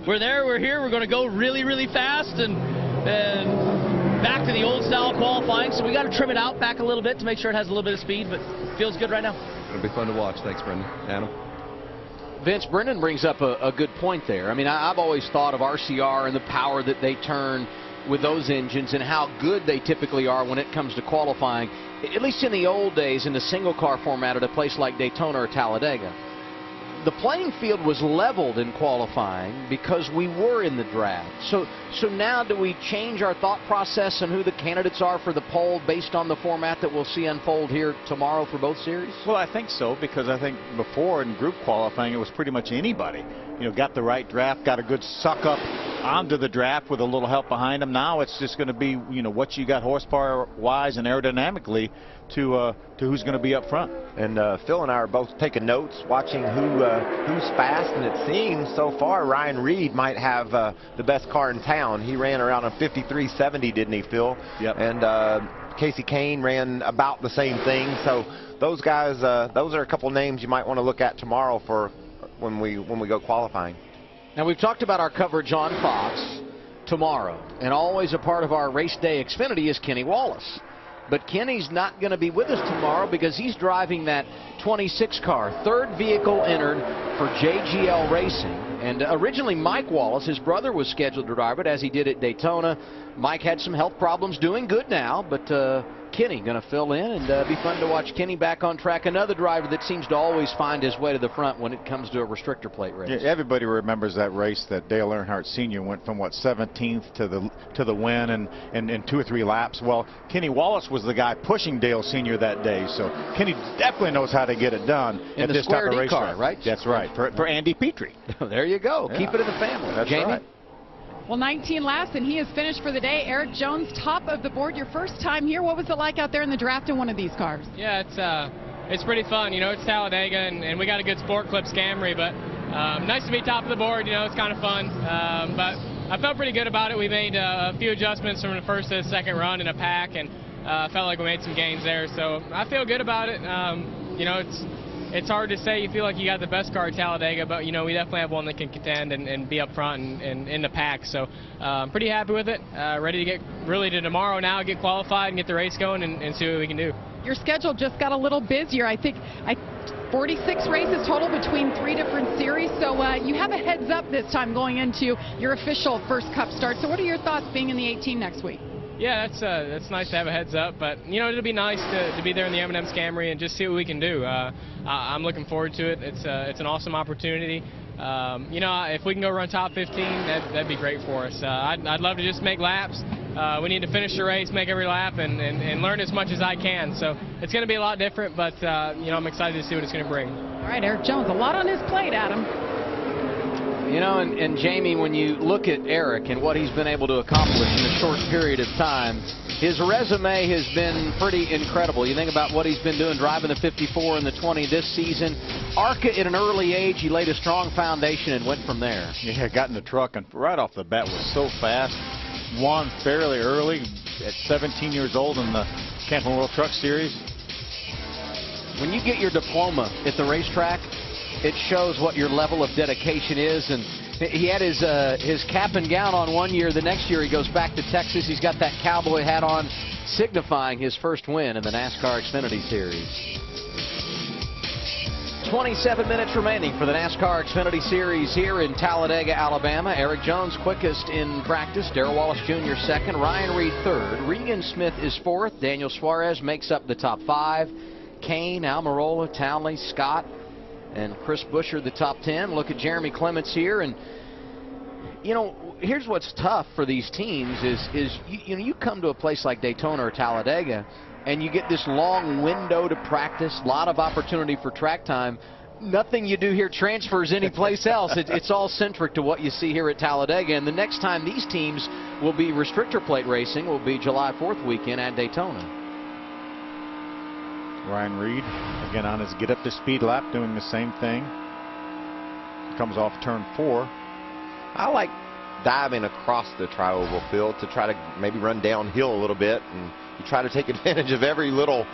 We're there, we're here. We're going to go really, really fast and back to the old style qualifying. So we got to trim it out back a little bit to make sure it has a little bit of speed, but feels good right now. It'll be fun to watch. Thanks, Brendan. Adam? Vince, Brendan brings up a good point there. I mean, I've always thought of RCR and the power that they turn with those engines and how good they typically are when it comes to qualifying, at least in the old days in the single car format at a place like Daytona or Talladega. The playing field was leveled in qualifying because we were in the draft. So now do we change our thought process and who the candidates are for the poll based on the format that we'll see unfold here tomorrow for both series? Well, I think so, because I think before in group qualifying it was pretty much anybody. You know, got the right draft, got a good suck up onto the draft with a little help behind them. Now it's just going to be, you know, what you got horsepower-wise and aerodynamically to who's going to be up front. And Phil and I are both taking notes, watching who's fast, and it seems so far Ryan Reed might have the best car in town. He ran around a 53.70, didn't he, Phil? Yep. And Casey Kane ran about the same thing. So those guys, those are a couple names you might want to look at tomorrow for when we go qualifying. Now, we've talked about our coverage on Fox tomorrow, and always a part of our race day Xfinity is Kenny Wallace. But Kenny's not going to be with us tomorrow because he's driving that 26 car, third vehicle entered for JGL Racing. And originally Mike Wallace, his brother, was scheduled to drive it, as he did at Daytona. Mike had some health problems, doing good now, but Kenny going to fill in, and be fun to watch Kenny back on track. Another driver that seems to always find his way to the front when it comes to a restrictor plate race. Yeah, everybody remembers that race that Dale Earnhardt Sr. went from, what, 17th to the win in 2 or 3 laps. Well, Kenny Wallace was the guy pushing Dale Sr. that day, so Kenny definitely knows how to get it done at this type of race car, right? That's right, for Andy Petrie. There you go. Yeah. Keep it in the family. That's Jamie? right. Well, 19 laps, and he is finished for the day. Eric Jones, top of the board. Your first time here. What was it like out there in the draft in one of these cars? Yeah, it's pretty fun. You know, it's Talladega, and we got a good Sport Clips Camry, but nice to be top of the board. You know, it's kind of fun. But I felt pretty good about it. We made a few adjustments from the first to the second run in a pack, and felt like we made some gains there. So I feel good about it. You know, it's hard to say you feel like you got the best car at Talladega, but, you know, we definitely have one that can contend and be up front and in the pack. So I'm pretty happy with it. Ready to get really to tomorrow now, get qualified and get the race going and see what we can do. Your schedule just got a little busier. I think 46 races total between 3 different series. So you have a heads up this time going into your official first Cup start. So what are your thoughts being in the 18 next week? Yeah, that's nice to have a heads up, but, you know, it'll be nice to be there in the M&M's Camry and just see what we can do. I'm looking forward to it. It's an awesome opportunity. You know, if we can go run top 15, that'd be great for us. I'd love to just make laps. We need to finish the race, make every lap, and learn as much as I can. So it's going to be a lot different, but, you know, I'm excited to see what it's going to bring. All right, Eric Jones, a lot on his plate, Adam. You know, and Jamie, when you look at Eric and what he's been able to accomplish in a short period of time, his resume has been pretty incredible. You think about what he's been doing, driving the 54 and the 20 this season. ARCA at an early age, he laid a strong foundation and went from there. Yeah, got in the truck and right off the bat was so fast. Won fairly early at 17 years old in the Camping World Truck Series. When you get your diploma at the racetrack, it shows what your level of dedication is. And he had his cap and gown on one year. The next year he goes back to Texas. He's got that cowboy hat on. signifying his first win in the NASCAR Xfinity Series. 27 minutes remaining for the NASCAR Xfinity Series here in Talladega, Alabama. Eric Jones quickest in practice. Darrell Wallace Jr. second. Ryan Reed third. Regan Smith is fourth. Daniel Suarez makes up the top 5. Kane, Almirola, Townley, Scott, and Chris Buescher the top 10. Look at Jeremy Clements here. And, you know, here's what's tough for these teams is you come to a place like Daytona or Talladega, and you get this long window to practice, a lot of opportunity for track time. Nothing you do here transfers anyplace else. It's all centric to what you see here at Talladega. And the next time these teams will be restrictor plate racing will be July 4th weekend at Daytona. Ryan Reed, again on his get-up-to-speed lap, doing the same thing. Comes off turn 4. I like diving across the tri-oval field to try to maybe run downhill a little bit, and you try to take advantage of every little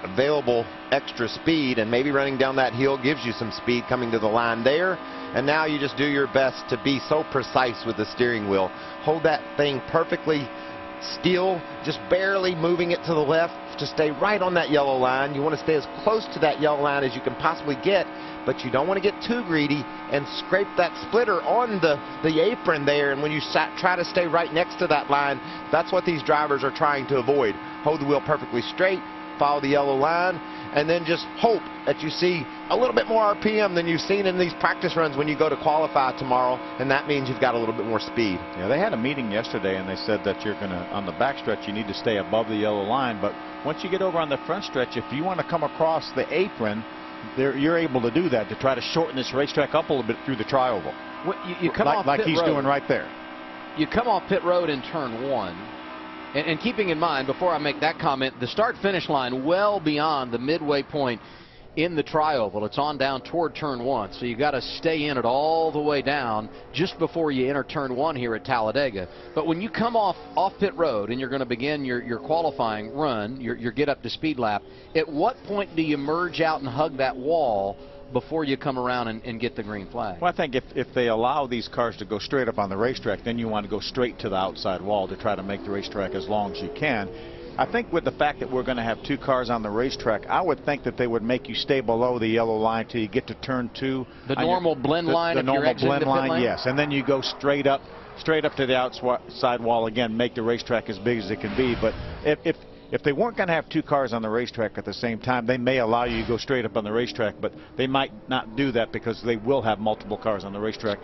available extra speed, and maybe running down that hill gives you some speed coming to the line there. And now you just do your best to be so precise with the steering wheel. Hold that thing perfectly still, just barely moving it to the left to stay right on that yellow line. You want to stay as close to that yellow line as you can possibly get, but you don't want to get too greedy and scrape that splitter on the apron there. And when you try to stay right next to that line, that's what these drivers are trying to avoid. Hold the wheel perfectly straight, follow the yellow line, and then just hope that you see a little bit more RPM than you've seen in these practice runs when you go to qualify tomorrow, and that means you've got a little bit more speed. Yeah, they had a meeting yesterday, and they said that you're going to, on the backstretch, you need to stay above the yellow line, but once you get over on the front stretch, if you want to come across the apron, you're able to do that to try to shorten this racetrack up a little bit through the tri-oval. Well, you come off like pit he's road. doing right there. You come off pit road in turn 1. And keeping in mind, before I make that comment, the start-finish line well beyond the midway point in the tri-oval. It's on down toward turn 1, so you got to stay in it all the way down just before you enter turn 1 here at Talladega. But when you come off pit road and you're going to begin your qualifying run, your get-up-to-speed lap, at what point do you merge out and hug that wall before you come around and get the green flag? Well, I think if they allow these cars to go straight up on the racetrack, then you want to go straight to the outside wall to try to make the racetrack as long as you can. I think with the fact that we're going to have 2 cars on the racetrack, I would think that they would make you stay below the yellow line till you get to turn 2. The normal blend line. The normal blend line, yes. And then you go straight up to the outside wall again, make the racetrack as big as it can be. But if they weren't going to have 2 cars on the racetrack at the same time, they may allow you to go straight up on the racetrack, but they might not do that because they will have multiple cars on the racetrack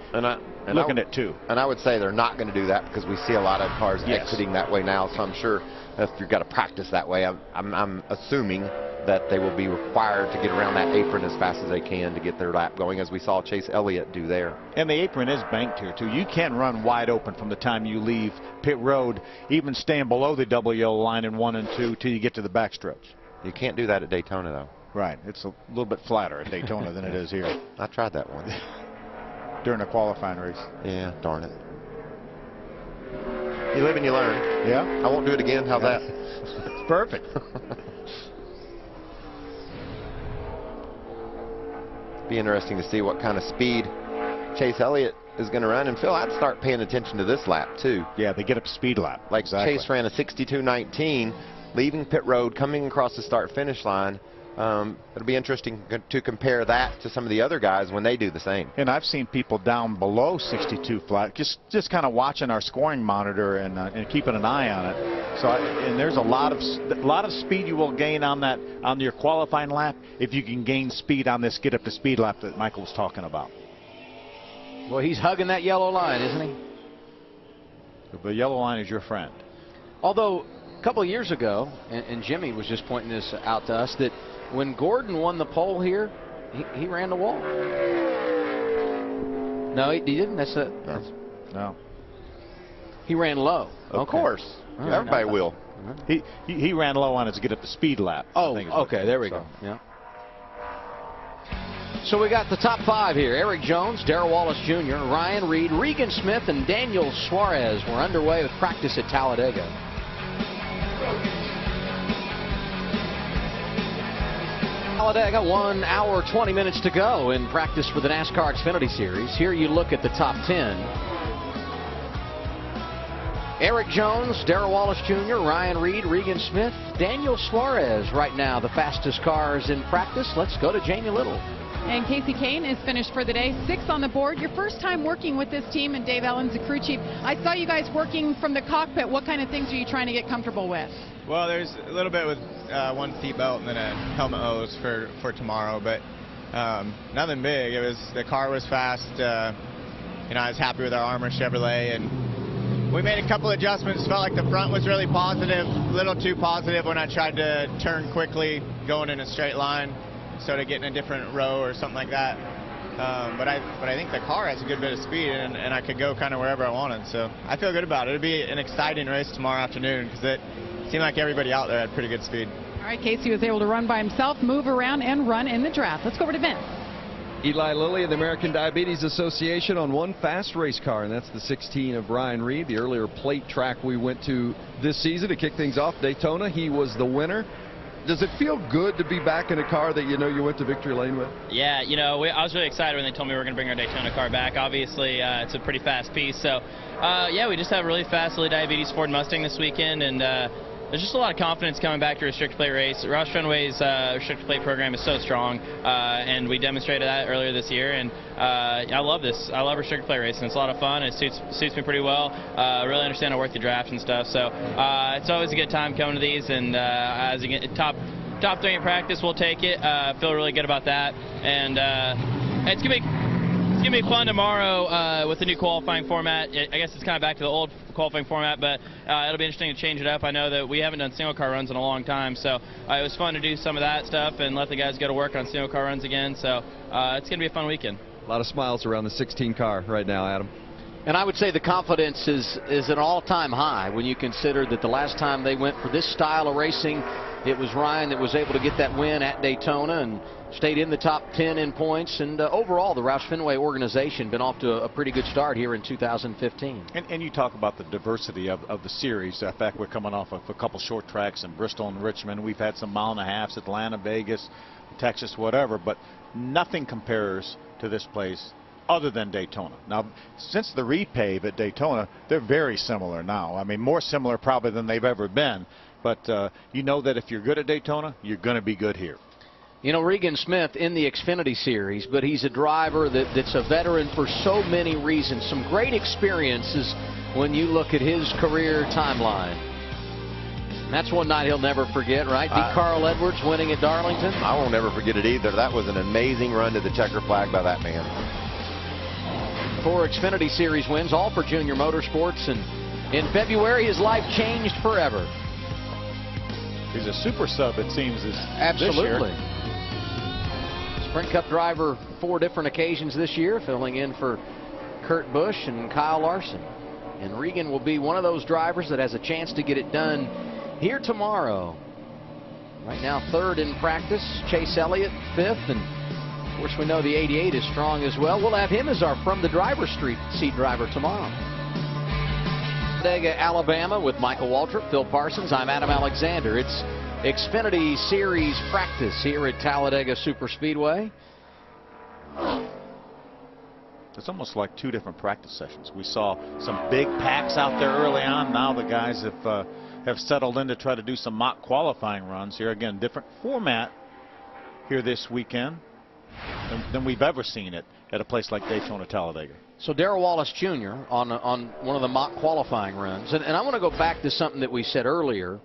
looking at 2. And I would say they're not going to do that because we see a lot of cars exiting that way now, so I'm sure if you've got to practice that way, I'm assuming that they will be required to get around that apron as fast as they can to get their lap going, as we saw Chase Elliott do there. And the apron is banked here, too. You can run wide open from the time you leave pit road, even staying below the double yellow line in 1 and 2 till you get to the backstretch. You can't do that at Daytona, though. Right. It's a little bit flatter at Daytona than it is here. I tried that once. During a qualifying race. Yeah, darn it. You live and you learn. Yeah. I won't do it again. How's that? It's perfect. Be interesting to see what kind of speed Chase Elliott is going to run. And Phil, I'd start paying attention to this lap too. Yeah, they get up speed lap. Like exactly. Chase ran a 62.19, leaving pit road, coming across the start-finish line. It'll be interesting to compare that to some of the other guys when they do the same. And I've seen people down below 62 flat, just kind of watching our scoring monitor and keeping an eye on it. So, and there's a lot of speed you will gain on your qualifying lap if you can gain speed on this get up to speed lap that Michael was talking about. Well, he's hugging that yellow line, isn't he? The yellow line is your friend. Although a couple of years ago, and Jimmy was just pointing this out to us, that when Gordon won the pole here, he ran the wall. No, he didn't. No. He ran low. Of course. Right. Everybody will. He ran low on his get up to speed lap. Oh, okay. There we go. Yeah. So we got the top 5 here. Eric Jones, Darrell Wallace Jr., Ryan Reed, Regan Smith, and Daniel Suarez. We're underway with practice at Talladega. Talladega, 1 hour, 20 minutes to go in practice for the NASCAR Xfinity Series. Here you look at the top 10. Eric Jones, Darrell Wallace Jr., Ryan Reed, Regan Smith, Daniel Suarez right now, the fastest cars in practice. Let's go to Jamie Little. And Casey Kane is finished for the day, 6th on the board. Your first time working with this team, and Dave Allen's the crew chief. I saw you guys working from the cockpit. What kind of things are you trying to get comfortable with? Well, there's a little bit with one seat belt and then a helmet hose for tomorrow, but nothing big. The car was fast. I was happy with our Armor Chevrolet, and we made a couple adjustments. Felt like the front was really positive, a little too positive when I tried to turn quickly, going in a straight line, sort of getting a different row or something like that. But I think the car has a good bit of speed, and I could go kind of wherever I wanted. So I feel good about it. It'll be an exciting race tomorrow afternoon because it seemed like everybody out there had pretty good speed. All right, Casey was able to run by himself, move around, and run in the draft. Let's go over to Vince. Eli Lilly of the American Diabetes Association on one fast race car, and that's the 16 of Ryan Reed, the earlier plate track we went to this season to kick things off, Daytona. He was the winner. Does it feel good to be back in a car that you went to victory lane with? Yeah, I was really excited when they told me we were going to bring our Daytona car back. Obviously, it's a pretty fast piece. So, yeah, we just have a really fast Lilly Diabetes Ford Mustang this weekend, and there's just a lot of confidence coming back to a restricted plate race. Roush Fenway's restricted plate program is so strong, and we demonstrated that earlier this year. And I love this. I love restricted plate racing. It's a lot of fun. It suits me pretty well. Really understand how to work the draft and stuff. So it's always a good time coming to these. And as you get top 3 in practice, we'll take it. Feel really good about that. And it's gonna be fun tomorrow with the new qualifying format. I guess it's kind of back to the old qualifying format, but it'll be interesting to change it up. I know that we haven't done single car runs in a long time, so it was fun to do some of that stuff and let the guys go to work on single car runs again. So it's going to be a fun weekend. A lot of smiles around the 16 car right now, Adam. And I would say the confidence is an all-time high when you consider that the last time they went for this style of racing, it was Ryan that was able to get that win at Daytona and stayed in the top 10 in points. And overall, the Roush Fenway organization been off to a pretty good start here in 2015. And you talk about the diversity of the series. In fact, we're coming off of a couple short tracks in Bristol and Richmond. We've had some 1.5 miles, Atlanta, Vegas, Texas, whatever. But nothing compares to this place other than Daytona. Now, since the repave at Daytona, they're very similar now. I mean, more similar probably than they've ever been. But you know that if you're good at Daytona, you're going to be good here. Regan Smith in the Xfinity Series, but he's a driver that's a veteran for so many reasons. Some great experiences when you look at his career timeline. And that's one night he'll never forget, right? Carl Edwards winning at Darlington. I won't ever forget it either. That was an amazing run to the checker flag by that man. 4 Xfinity Series wins, all for Junior Motorsports. And in February, his life changed forever. He's a super sub, it seems, absolutely. This year. Sprint Cup driver 4 different occasions this year, filling in for Kurt Busch and Kyle Larson. And Regan will be one of those drivers that has a chance to get it done here tomorrow. Right now, 3rd in practice. Chase Elliott 5th, and of course we know the 88 is strong as well. We'll have him as our from the driver's seat driver tomorrow. Talladega, Alabama, with Michael Waltrip, Phil Parsons. I'm Adam Alexander. It's Xfinity Series practice here at Talladega Superspeedway. It's almost like 2 different practice sessions. We saw some big packs out there early on. Now the guys have settled in to try to do some mock qualifying runs here. Again, different format here this weekend than we've ever seen it at a place like Daytona Talladega. So Darrell Wallace Jr. on one of the mock qualifying runs. And I want to go back to something that we said earlier.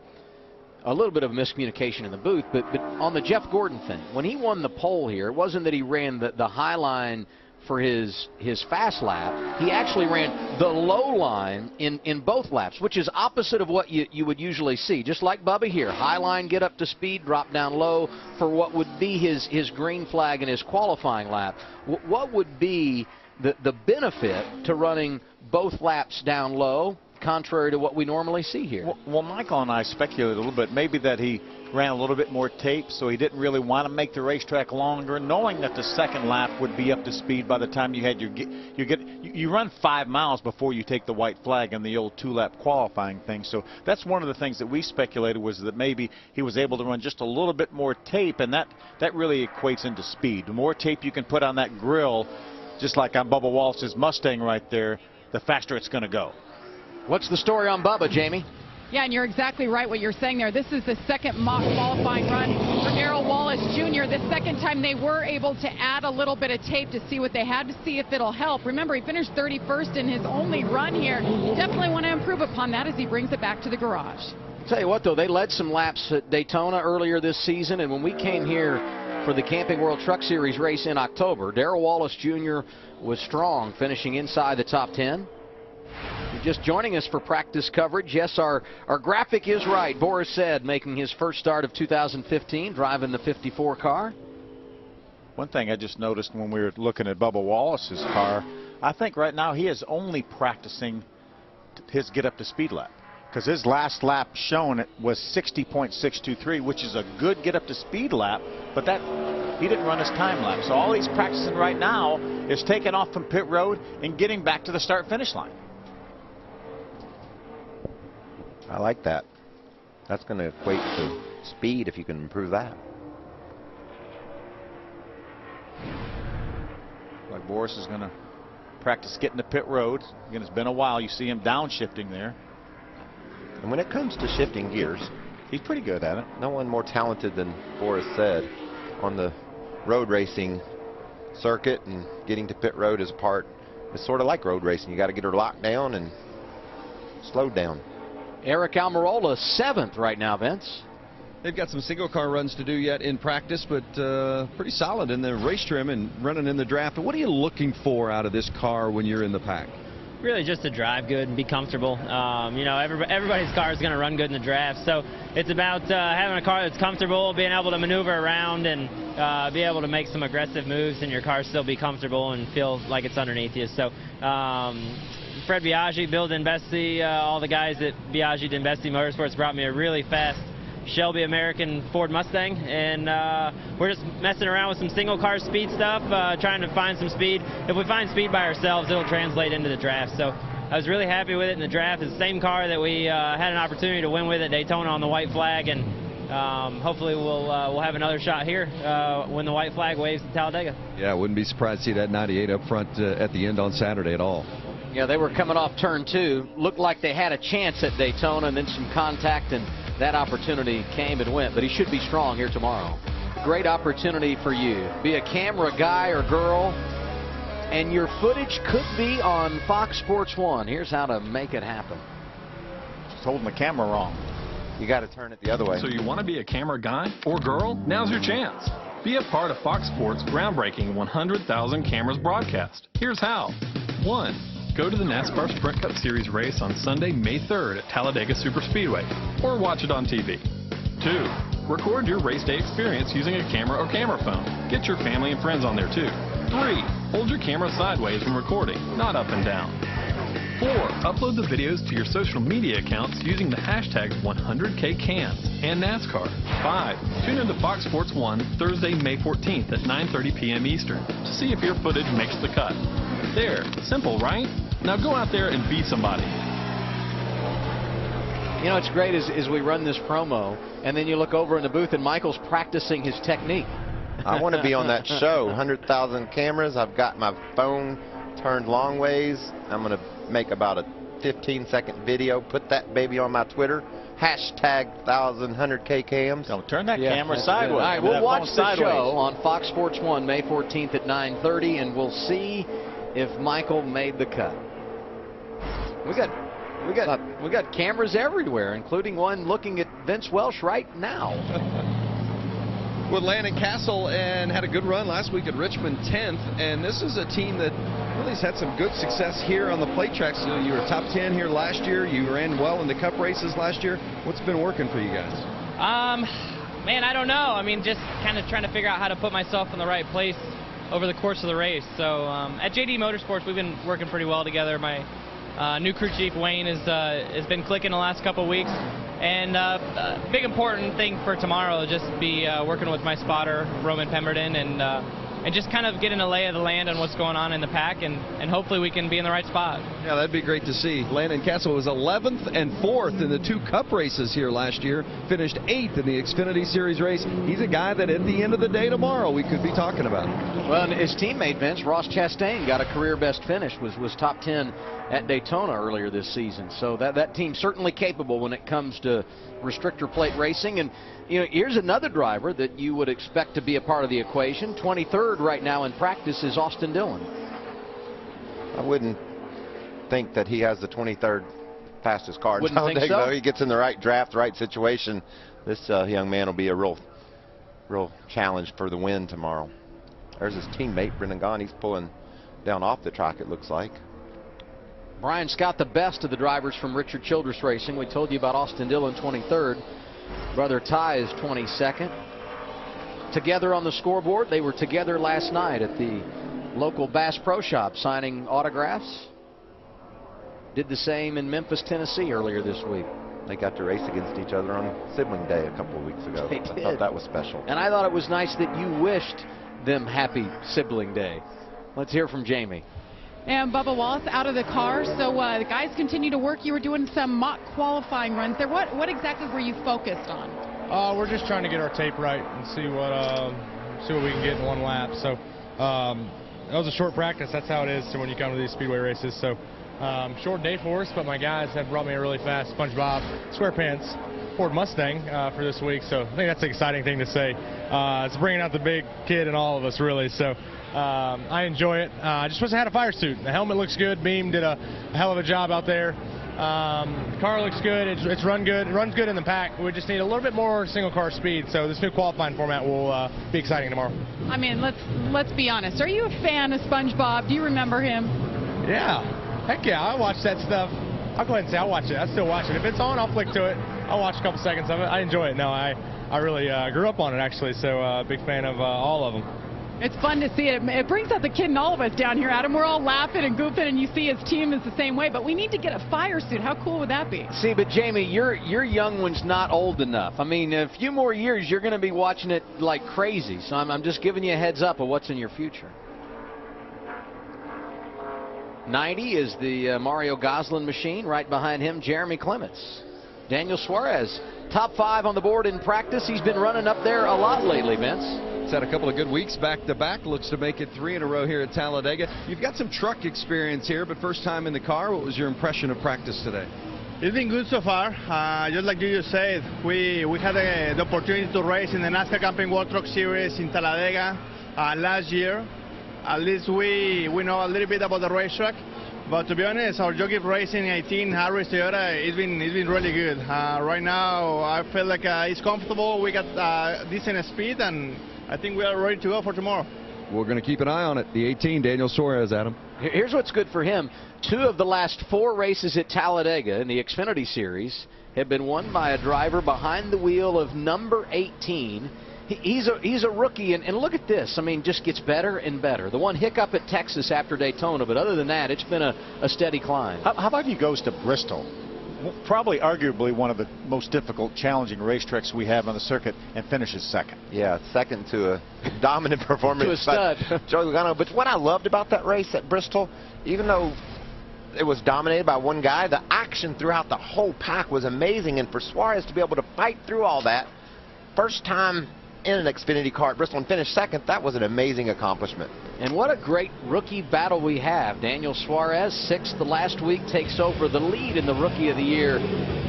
A little bit of miscommunication in the booth, but on the Jeff Gordon thing, when he won the pole here, it wasn't that he ran the high line for his fast lap. He actually ran the low line in both laps, which is opposite of what you would usually see. Just like Bubba here, high line, get up to speed, drop down low for what would be his green flag in his qualifying lap. What would be the benefit to running both laps down low, contrary to what we normally see here? Well, Michael and I speculated a little bit, maybe that he ran a little bit more tape, so he didn't really want to make the racetrack longer, knowing that the second lap would be up to speed by the time you had you run 5 miles before you take the white flag in the old 2-lap qualifying thing. So that's one of the things that we speculated, was that maybe he was able to run just a little bit more tape, and that really equates into speed. The more tape you can put on that grill, just like on Bubba Wallace's Mustang right there, the faster it's going to go. What's the story on Bubba, Jamie? Yeah, and you're exactly right what you're saying there. This is the second mock qualifying run for Darrell Wallace Jr. The second time they were able to add a little bit of tape to see what they had to see if it'll help. Remember, he finished 31st in his only run here. Definitely want to improve upon that as he brings it back to the garage. I'll tell you what, though, they led some laps at Daytona earlier this season, and when we came here for the Camping World Truck Series race in October, Darrell Wallace Jr. was strong, finishing inside the top 10. You're just joining us for practice coverage. Yes, our graphic is right. Boris said, making his first start of 2015, driving the 54 car. One thing I just noticed when we were looking at Bubba Wallace's car, I think right now he is only practicing his get up to speed lap. Because his last lap shown was 60.623, which is a good get up to speed lap, but that he didn't run his time lap. So all he's practicing right now is taking off from pit road and getting back to the start finish line. I like that. That's going to equate to speed if you can improve that. Like Boris is going to practice getting to pit road. Again, it's been a while. You see him downshifting there. And when it comes to shifting gears, he's pretty good at it. No one more talented than Boris said on the road racing circuit, and getting to pit road is part. It's sort of like road racing. You got to get her locked down and slowed down. Eric Almirola, 7th right now, Vince. They've got some single car runs to do yet in practice, but pretty solid in the race trim and running in the draft. What are you looking for out of this car when you're in the pack? Really just to drive good and be comfortable. You know, everybody's car is going to run good in the draft, so it's about having a car that's comfortable, being able to maneuver around and be able to make some aggressive moves, and your car still be comfortable and feel like it's underneath you. So Fred Biaggi, Bill Dinvesti, all the guys at Biaggi Dinvesti Motorsports brought me a really fast Shelby American Ford Mustang, and we're just messing around with some single car speed stuff, trying to find some speed. If we find speed by ourselves, it'll translate into the draft. So I was really happy with it in the draft. It's the same car that we had an opportunity to win with at Daytona on the white flag, and hopefully we'll have another shot here when the white flag waves at Talladega. Yeah, I wouldn't be surprised to see that 98 up front at the end on Saturday at all. Yeah, they were coming off turn 2. Looked like they had a chance at Daytona, and then some contact, and that opportunity came and went. But he should be strong here tomorrow. Great opportunity for you. Be a camera guy or girl, and your footage could be on Fox Sports 1. Here's how to make it happen. Just holding the camera wrong. You got to turn it the other way. So you want to be a camera guy or girl? Now's your chance. Be a part of Fox Sports' groundbreaking 100,000 cameras broadcast. Here's how. 1. Go to the NASCAR Sprint Cup Series race on Sunday, May 3rd at Talladega Superspeedway, or watch it on TV. 2. Record your race day experience using a camera or camera phone. Get your family and friends on there too. 3. Hold your camera sideways when recording, not up and down. 4. Upload the videos to your social media accounts using the hashtags 100KCams and NASCAR. 5. Tune into Fox Sports 1 Thursday, May 14th at 9:30 p.m. Eastern to see if your footage makes the cut. There. Simple, right? Now go out there and be somebody. You know, it's great as we run this promo, and then you look over in the booth, and Michael's practicing his technique. I want to be on that show. 100,000 cameras. I've got my phone turned long ways. I'm going to make about a 15-second video, put that baby on my Twitter. Hashtag 100KCams. Don't turn that camera sideways. All right, we'll watch the show on Fox Sports 1 May 14th at 9:30, and we'll see if Michael made the cut. We got cameras everywhere, including one looking at Vince Welsh right now. With Landon Castle, and had a good run last week at Richmond, 10th, and this is a team that really has had some good success here on the plate tracks. You were top 10 here last year. You ran well in the Cup races last year. What's been working for you guys? Man, I don't know. I mean, just kind of trying to figure out how to put myself in the right place over the course of the race. So at JD Motorsports, we've been working pretty well together. My new crew chief, Wayne, has been clicking the last couple of weeks. And a big important thing for tomorrow will just be working with my spotter, Roman Pemberton, and just kind of getting a lay of the land on what's going on in the pack, and hopefully we can be in the right spot. Yeah, that'd be great to see. Landon Castle was 11th and 4th in the 2 Cup races here last year, finished 8th in the Xfinity Series race. He's a guy that at the end of the day tomorrow we could be talking about. Well, and his teammate, Vince, Ross Chastain, got a career best finish, was top 10 at Daytona earlier this season. So that team's certainly capable when it comes to restrictor plate racing. And here's another driver that you would expect to be a part of the equation. 23rd right now in practice is Austin Dillon. I wouldn't think that he has the 23rd fastest car. Wouldn't think so? Though he gets in the right draft, right situation, this young man will be a real challenge for the win tomorrow. There's his teammate, Brendan Gaughan. He's pulling down off the track, it looks like. Brian Scott, the best of the drivers from Richard Childress Racing. We told you about Austin Dillon, 23rd. Brother Ty is 22nd. Together on the scoreboard. They were together last night at the local Bass Pro Shop signing autographs. Did the same in Memphis, Tennessee earlier this week. They got to race against each other on Sibling Day a couple of weeks ago. They did. I thought that was special. And I thought it was nice that you wished them happy Sibling Day. Let's hear from Jamie. And Bubba Wallace out of the car. So the guys continue to work. You were doing some mock qualifying runs there. What exactly were you focused on? We're just trying to get our tape right and see what we can get in one lap. So that was a short practice. That's how it is when you come to these speedway races. So short day for us, but my guys have brought me a really fast SpongeBob SquarePants Ford Mustang for this week. So I think that's an exciting thing to say. It's bringing out the big kid in all of us, really. So I enjoy it. I just wish I had a fire suit. The helmet looks good. Beam did a hell of a job out there. The car looks good. It's run good. It runs good in the pack. We just need a little bit more single car speed. So this new qualifying format will be exciting tomorrow. I mean, let's be honest. Are you a fan of SpongeBob? Do you remember him? Yeah. Heck yeah. I watch that stuff. I'll go ahead and say I watch it. I still watch it. If it's on, I'll flick to it. I'll watch a couple seconds of it. I enjoy it. No, I really grew up on it, actually. So big fan of all of them. It's fun to see it. It brings out the kid in all of us down here, Adam. We're all laughing and goofing, and you see his team is the same way. But we need to get a fire suit. How cool would that be? See, but Jamie, your young one's not old enough. I mean, a few more years, you're going to be watching it like crazy. So I'm just giving you a heads up of what's in your future. 90 is the Mario Goslin machine. Right behind him, Jeremy Clements. Daniel Suarez, top 5 on the board in practice. He's been running up there a lot lately, Vince. He's had a couple of good weeks back-to-back. Looks to make it 3 in a row here at Talladega. You've got some truck experience here, but first time in the car. What was your impression of practice today? It's been good so far. Just like you just said, we had the opportunity to race in the NASCAR Camping World Truck Series in Talladega last year. At least we know a little bit about the racetrack. But to be honest, our jockey racing 18 Harris Toyota, it's been really good. Right now, I feel like it's comfortable. We got decent speed, and I think we are ready to go for tomorrow. We're going to keep an eye on it. The 18, Daniel Suarez, Adam. Here's what's good for him. 2 of the last 4 races at Talladega in the Xfinity Series have been won by a driver behind the wheel of number 18. He's a rookie, and look at this. I mean, just gets better and better. The one hiccup at Texas after Daytona, but other than that, it's been a steady climb. How about he goes to Bristol? Probably arguably one of the most difficult, challenging racetracks we have on the circuit, and finishes second. Yeah, second to a dominant performance. To a stud. Joey Logano. But what I loved about that race at Bristol, even though it was dominated by one guy, the action throughout the whole pack was amazing. And for Suarez to be able to fight through all that, first time in an Xfinity car at Bristol and finish second, that was an amazing accomplishment. And what a great rookie battle we have. Daniel Suarez, 6th the last week, takes over the lead in the Rookie of the Year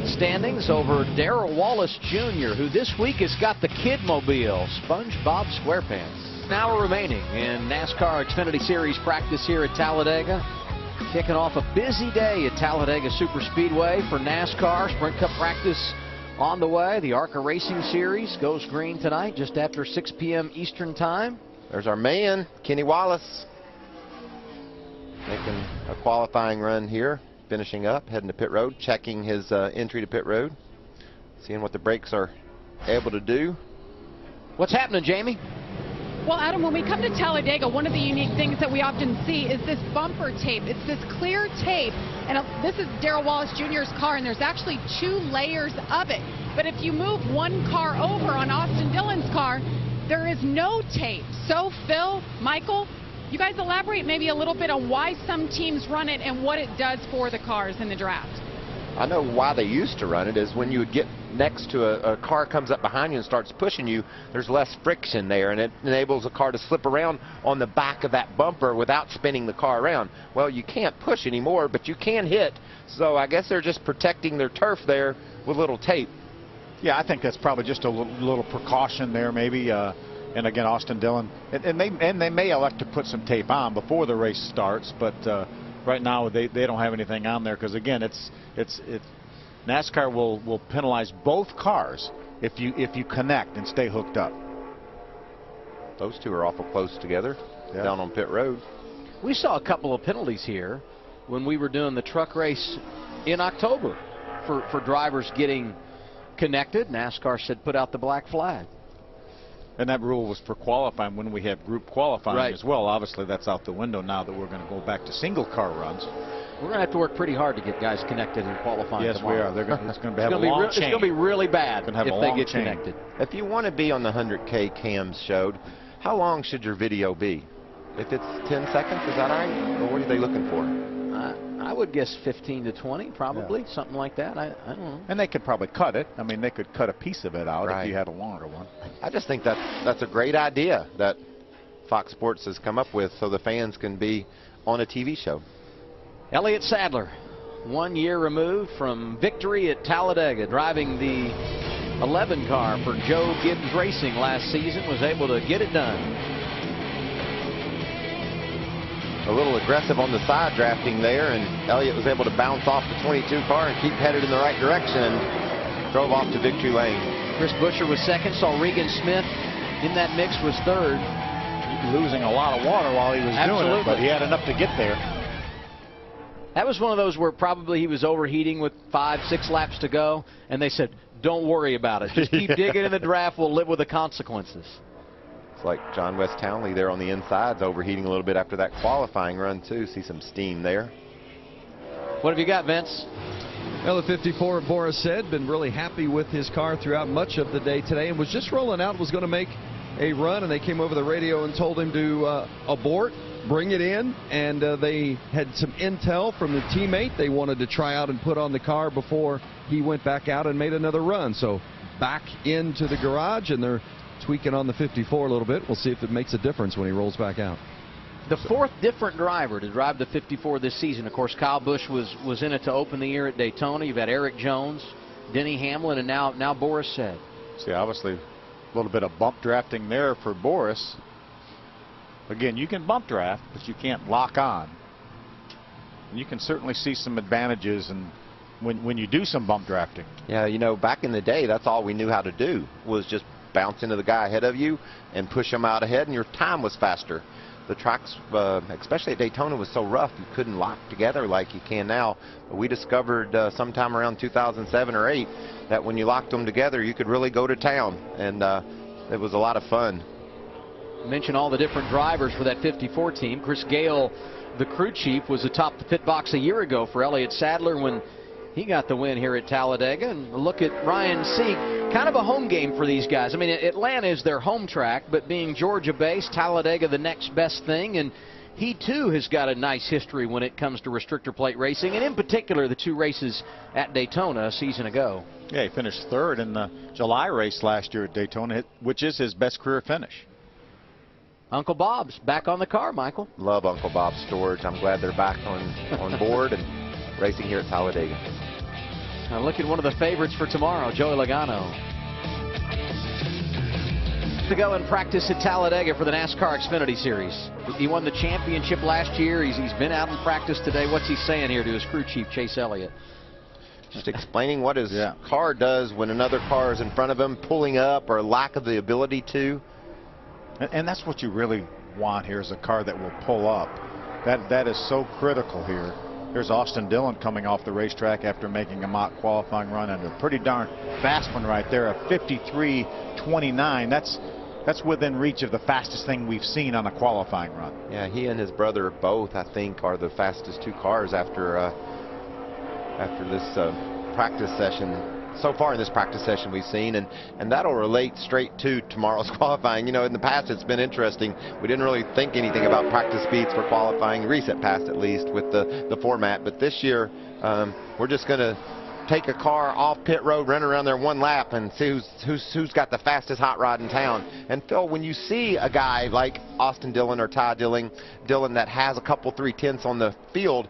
standings over Darrell Wallace Jr., who this week has got the Kidmobile, SpongeBob SquarePants. An hour remaining in NASCAR Xfinity Series practice here at Talladega. Kicking off a busy day at Talladega Superspeedway for NASCAR. Sprint Cup practice on the way. The ARCA Racing Series goes green tonight just after 6 p.m. Eastern Time. There's our man, Kenny Wallace, making a qualifying run here, finishing up, heading to pit road, checking his entry to pit road, seeing what the brakes are able to do. What's happening, Jamie? Well, Adam, when we come to Talladega, one of the unique things that we often see is this bumper tape. It's this clear tape, and this is Darrell Wallace Jr.'s car, and there's actually 2 layers of it. But if you move one car over on Austin Dillon's car, there is no tape. So, Phil, Michael, you guys elaborate maybe a little bit on why some teams run it and what it does for the cars in the draft. I know why they used to run it is when you would get next to a car comes up behind you and starts pushing you, there's less friction there, and it enables a car to slip around on the back of that bumper without spinning the car around. Well, you can't push anymore, but you can hit, so I guess they're just protecting their turf there with little tape. Yeah, I think that's probably just a little precaution there, maybe. And again, Austin Dillon, and they may elect to put some tape on before the race starts, but right now they don't have anything on there because again, it's NASCAR will penalize both cars if you connect and stay hooked up. Those two are awful close together down on pit road. We saw a couple of penalties here when we were doing the truck race in October for drivers getting connected. NASCAR said put out the black flag. And that rule was for qualifying when we have group qualifying as well. Obviously, that's out the window now that we're going to go back to single car runs. We're going to have to work pretty hard to get guys connected in qualifying tomorrow. We are. It's going to have a long chain. It's going to be really bad if they get connected. If you want to be on the 100K cams showed, how long should your video be? If it's 10 seconds, is that all right? Or what are they looking for? I would guess 15 to 20, probably, something like that. I don't know. And they could probably cut it. I mean, they could cut a piece of it out if you had a longer one. I just think that's a great idea that Fox Sports has come up with so the fans can be on a TV show. Elliott Sadler, 1 year removed from victory at Talladega, driving the 11 car for Joe Gibbs Racing last season, was able to get it done. A little aggressive on the side drafting there, and Elliott was able to bounce off the 22 car and keep headed in the right direction. Drove off to victory lane. Chris Buescher was second, saw Regan Smith in that mix was third. Losing a lot of water while he was doing it, but he had enough to get there. That was one of those where probably he was overheating with 5-6 laps to go, and they said, don't worry about it. Just keep digging in the draft. We'll live with the consequences. It's like John West Townley there on the insides, overheating a little bit after that qualifying run, too. See some steam there. What have you got, Vince? Well, the 54, Boris said, been really happy with his car throughout much of the day today and was just rolling out, was going to make a run, and they came over the radio and told him to abort, bring it in, and they had some intel from the teammate they wanted to try out and put on the car before he went back out and made another run. So back into the garage, and they're tweaking on the 54 a little bit. We'll see if it makes a difference when he rolls back out. The fourth different driver to drive the 54 this season. Of course, Kyle Busch was in it to open the year at Daytona. You've had Eric Jones, Denny Hamlin, and now Boris Said. See, obviously, a little bit of bump drafting there for Boris. Again, you can bump draft, but you can't lock on. And you can certainly see some advantages and when you do some bump drafting. Yeah, you know, back in the day, that's all we knew how to do was just bounce into the guy ahead of you and push him out ahead, and your time was faster. The tracks, especially at Daytona, was so rough you couldn't lock together like you can now. But we discovered sometime around 2007 or 8 that when you locked them together, you could really go to town, and it was a lot of fun. Mention all the different drivers for that 54 team. Chris Gale, the crew chief, was atop the pit box a year ago for Elliott Sadler when he got the win here at Talladega. And look at Ryan Sieg, kind of a home game for these guys. I mean, Atlanta is their home track, but being Georgia-based, Talladega the next best thing. And he, too, has got a nice history when it comes to restrictor plate racing, and in particular the 2 races at Daytona a season ago. Yeah, he finished 3rd in the July race last year at Daytona, which is his best career finish. Uncle Bob's back on the car, Michael. Love Uncle Bob's Storage. I'm glad they're back on board and racing here at Talladega. Now look at one of the favorites for tomorrow, Joey Logano. To go and practice at Talladega for the NASCAR Xfinity Series. He won the championship last year. He's been out in practice today. What's he saying here to his crew chief, Chase Elliott? Just explaining what his car does when another car is in front of him, pulling up or lack of the ability to. And that's what you really want here, is a car that will pull up. That is so critical here. There's Austin Dillon coming off the racetrack after making a mock qualifying run, and a pretty darn fast one right there, a 53.29. That's within reach of the fastest thing we've seen on a qualifying run. Yeah, he and his brother both, I think, are the fastest 2 cars after this practice session so far in this practice session we've seen, and that'll relate straight to tomorrow's qualifying. You know, in the past it's been interesting. We didn't really think anything about practice speeds for qualifying, recent past at least, with the format. But this year, we're just going to take a car off pit road, run around there one lap, and see who's got the fastest hot rod in town. And Phil, when you see a guy like Austin Dillon or Ty Dillon that has a couple 3/10 on the field,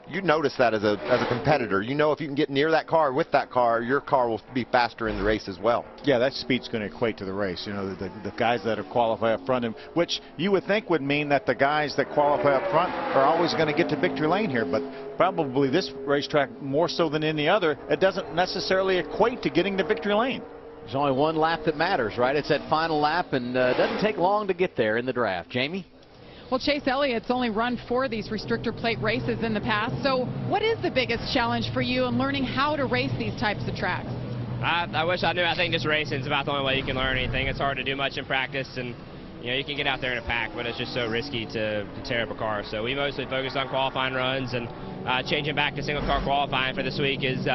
you notice that as a competitor. You know, if you can get near that car with that car, your car will be faster in the race as well. Yeah, that speed's going to equate to the race. You know, the guys that are qualify up front, which you would think would mean that the guys that qualify up front are always going to get to victory lane here, but probably this racetrack more so than any other, it doesn't necessarily equate to getting to victory lane. There's only one lap that matters, right? It's that final lap, and it doesn't take long to get there in the draft. Jamie? Well, Chase Elliott's only run 4 of these restrictor plate races in the past. So what is the biggest challenge for you in learning how to race these types of tracks? I wish I knew. I think just racing is about the only way you can learn anything. It's hard to do much in practice, and you know, you can get out there in a pack, but it's just so risky to tear up a car. So we mostly focus on qualifying runs, and changing back to single car qualifying for this week is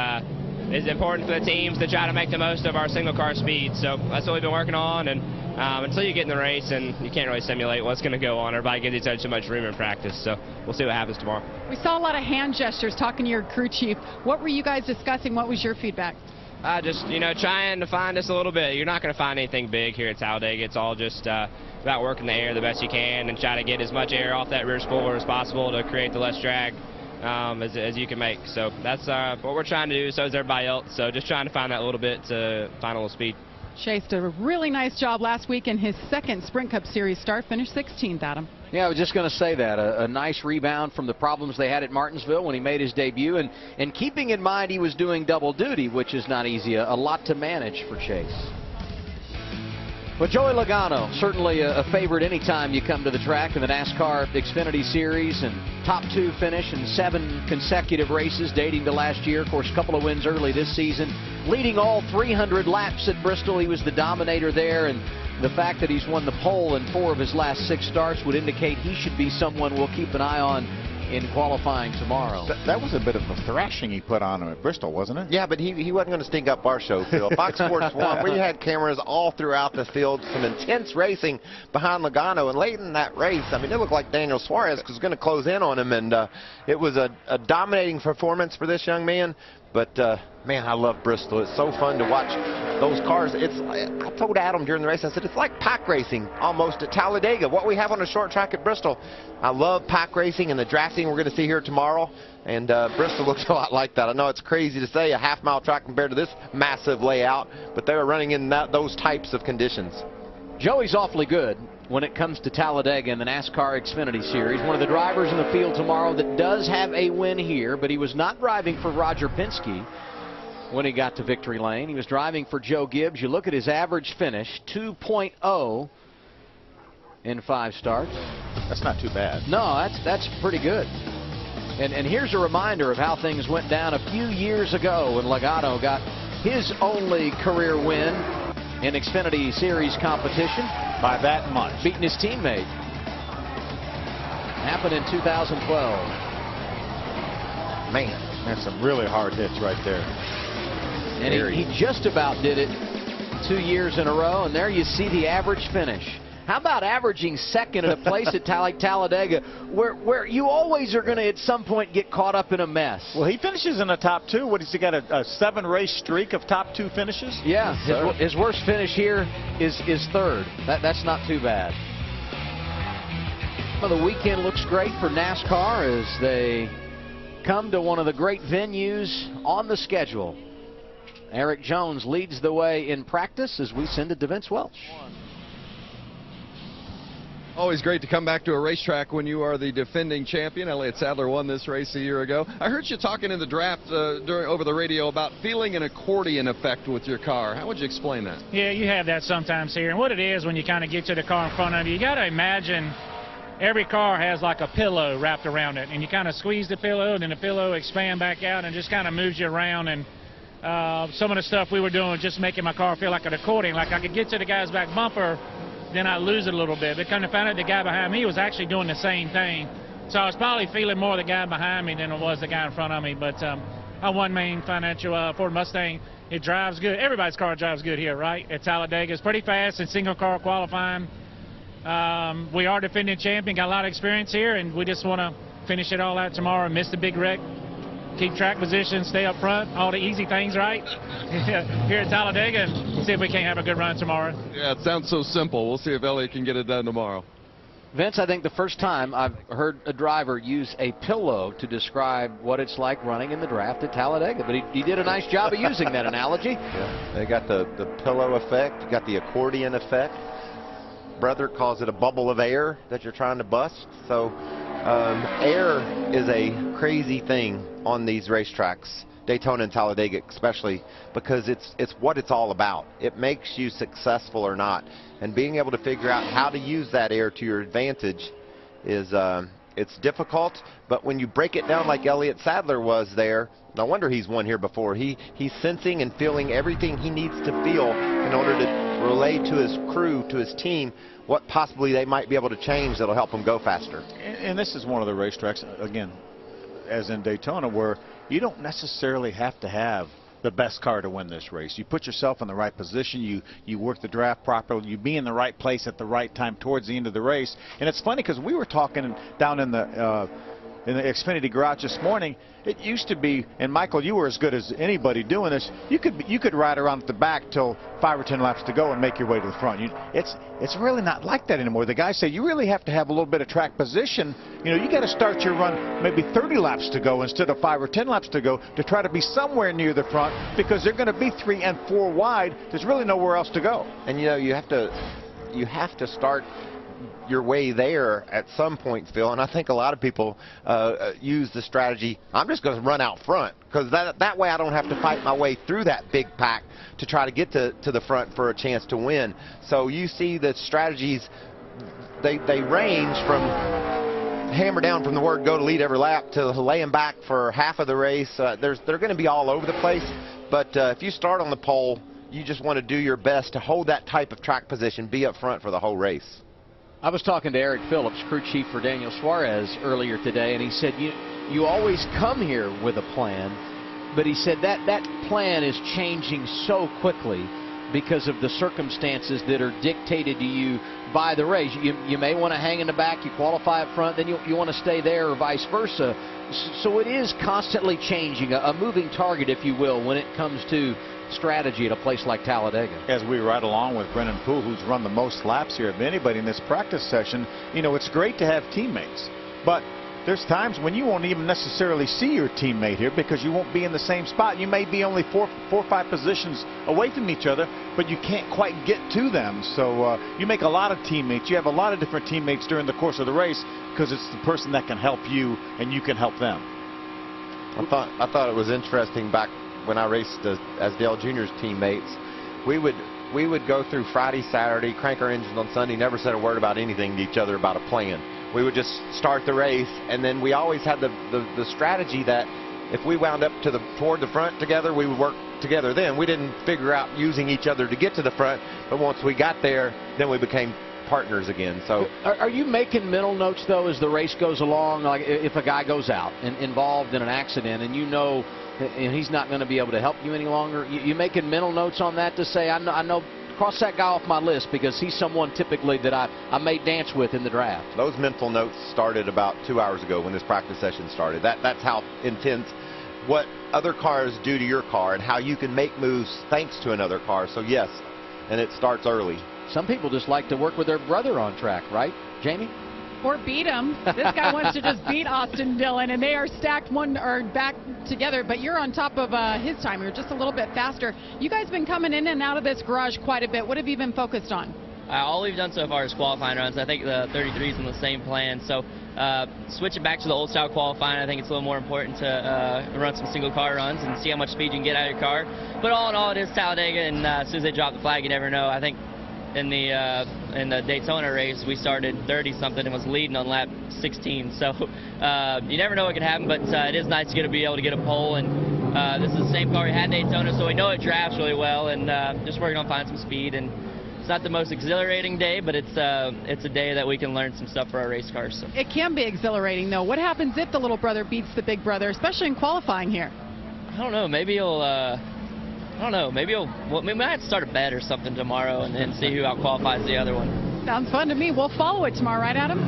important for the teams to try to make the most of our single car speed. So that's what we've been working on, and until you get in the race, and you can't really simulate what's going to go on. Everybody gives each other too much room in practice, so we'll see what happens tomorrow. We saw a lot of hand gestures talking to your crew chief. What were you guys discussing? What was your feedback? Just, you know, trying to find us a little bit. You're not going to find anything big here at Talladega. It's all just about working the air the best you can and try to get as much air off that rear spoiler as possible to create the less drag as you can make. So that's what we're trying to do, so is everybody else. So just trying to find that little bit to find a little speed. Chase did a really nice job last week in his second Sprint Cup Series start, finished 16th, Adam. Yeah, I was just going to say that. A nice rebound from the problems they had at Martinsville when he made his debut. And keeping in mind he was doing double duty, which is not easy. A lot to manage for Chase. But Joey Logano, certainly a favorite anytime you come to the track in the NASCAR Xfinity Series, and top 2 finish in 7 consecutive races dating to last year. Of course, a couple of wins early this season. Leading all 300 laps at Bristol. He was the dominator there, and the fact that he's won the pole in 4 of his last 6 starts would indicate he should be someone we'll keep an eye on in qualifying tomorrow. That was a bit of a thrashing he put on him at Bristol, wasn't it? Yeah, but he wasn't going to stink up our show, Phil. Fox Sports 1, we had cameras all throughout the field, some intense racing behind Logano, and late in that race, I mean, it looked like Daniel Suarez was going to close in on him, and it was a dominating performance for this young man. But, man, I love Bristol. It's so fun to watch those cars. I told Adam during the race, I said, it's like pack racing almost at Talladega. What we have on a short track at Bristol. I love pack racing and the drafting we're going to see here tomorrow. And Bristol looks a lot like that. I know it's crazy to say a half-mile track compared to this massive layout, but they were running in those types of conditions. Joey's awfully good when it comes to Talladega in the NASCAR Xfinity Series. One of the drivers in the field tomorrow that does have a win here, but he was not driving for Roger Penske when he got to victory lane. He was driving for Joe Gibbs. You look at his average finish, 2.0 in 5 starts. That's not too bad. No, that's pretty good. And here's a reminder of how things went down a few years ago when Logano got his only career win in Xfinity Series competition. By that much. Beating his teammate. Happened in 2012. Man, that's some really hard hits right there. And he just about did it 2 years in a row, and there you see the average finish. How about averaging second at a place at like Talladega where you always are going to at some point get caught up in a mess? Well, he finishes in the top 2. What, has he got a 7-race streak of top 2 finishes? Yeah, his worst finish here is 3rd. That's not too bad. Well, the weekend looks great for NASCAR as they come to one of the great venues on the schedule. Eric Jones leads the way in practice as we send it to Vince Welch. Always great to come back to a racetrack when you are the defending champion. Elliott Sadler won this race a year ago. I heard you talking in the draft over the radio about feeling an accordion effect with your car. How would you explain that? Yeah, you have that sometimes here. And what it is when you kind of get to the car in front of you, you got to imagine every car has like a pillow wrapped around it. And you kind of squeeze the pillow, and then the pillow expand back out and just kind of moves you around. And some of the stuff we were doing was just making my car feel like an accordion. Like I could get to the guy's back bumper, then I lose it a little bit. But kind of found out the guy behind me was actually doing the same thing. So I was probably feeling more the guy behind me than it was the guy in front of me. But I won main financial Ford Mustang It drives good. Everybody's car drives good here, right? At Talladega. It's pretty fast in single car qualifying. We are defending champion, got a lot of experience here, and we just want to finish it all out tomorrow and miss the big wreck. Keep track position, stay up front, all the easy things, right? Here at Talladega, and see if we can't have a good run tomorrow. Yeah, it sounds so simple. We'll see if Elliott can get it done tomorrow. Vince, I think the first time I've heard a driver use a pillow to describe what it's like running in the draft at Talladega, but he did a nice job of using that analogy. Yeah, they got the pillow effect, you got the accordion effect. Brother calls it a bubble of air that you're trying to bust. So air is a crazy thing on these racetracks, Daytona and Talladega especially, because it's what it's all about. It makes you successful or not, and being able to figure out how to use that air to your advantage is it's difficult. But when you break it down like Elliott Sadler was there, no wonder he's won here before. He's sensing and feeling everything he needs to feel in order to relay to his crew, to his team, what possibly they might be able to change that'll help them go faster. And this is one of the racetracks, again, as in Daytona, where you don't necessarily have to have the best car to win this race. You put yourself in the right position, you work the draft properly, you be in the right place at the right time towards the end of the race. And it's funny because we were talking down in the Xfinity garage this morning. It used to be, and Michael, you were as good as anybody doing this, you could ride around at the back till 5 or 10 laps to go and make your way to the front. It's really not like that anymore. The guys say you really have to have a little bit of track position. You got to start your run maybe 30 laps to go instead of 5 or 10 laps to go to try to be somewhere near the front, because they're going to be 3 and 4 wide. There's really nowhere else to go. And you have to start your way there at some point, Phil, and I think a lot of people use the strategy, I'm just going to run out front, because that way I don't have to fight my way through that big pack to try to get to the front for a chance to win. So you see the strategies, they range from hammer down from the word go to lead every lap to laying back for half of the race. They're going to be all over the place, but if you start on the pole, you just want to do your best to hold that type of track position, be up front for the whole race. I was talking to Eric Phillips, crew chief for Daniel Suarez, earlier today, and he said you always come here with a plan, but he said that plan is changing so quickly because of the circumstances that are dictated to you by the race. You may want to hang in the back, you qualify up front, then you want to stay there, or vice versa. So it is constantly changing, a moving target, if you will, when it comes to strategy at a place like Talladega. As we ride along with Brennan Poole, who's run the most laps here of anybody in this practice session, it's great to have teammates, but there's times when you won't even necessarily see your teammate here because you won't be in the same spot. You may be only four or five positions away from each other, but you can't quite get to them. So you make a lot of teammates. You have a lot of different teammates during the course of the race because it's the person that can help you and you can help them. I thought it was interesting back when I raced as Dale Jr.'s teammates. We would go through Friday, Saturday, crank our engines on Sunday, never said a word about anything to each other about a plan. We would just start the race, and then we always had the strategy that if we wound up toward the front together, we would work together then. We didn't figure out using each other to get to the front, but once we got there, then we became partners again. So are you making mental notes, though, as the race goes along? Like if a guy goes out and involved in an accident and and he's not going to be able to help you any longer, you making mental notes on that to say, I know, cross that guy off my list because he's someone typically that I may dance with in the draft? Those mental notes started about 2 hours ago when this practice session started. That's how intense what other cars do to your car and how you can make moves thanks to another car. So yes, and it starts early. Some people just like to work with their brother on track, right, Jamie? Or beat him. This guy wants to just beat Austin Dillon, and they are stacked back together, but you're on top of his time. You're just a little bit faster. You guys been coming in and out of this garage quite a bit. What have you been focused on? All we've done so far is qualifying runs. I think the 33 is in the same plan. So switching back to the old style qualifying, I think it's a little more important to run some single car runs and see how much speed you can get out of your car. But all in all, it is Talladega, and as soon as they drop the flag, you never know. I think in the Daytona race, we started 30-something and was leading on lap 16. So you never know what can happen, but it is nice to be able to get a pole. And this is the same car we had in Daytona, so we know it drafts really well. And just working on finding some speed. And it's not the most exhilarating day, but it's a day that we can learn some stuff for our race cars. So. It can be exhilarating, though. What happens if the little brother beats the big brother, especially in qualifying here? I don't know. Maybe he'll. don't know. Maybe we might have to start a bet or something tomorrow and then see who out-qualifies the other one. Sounds fun to me. We'll follow it tomorrow, right, Adam?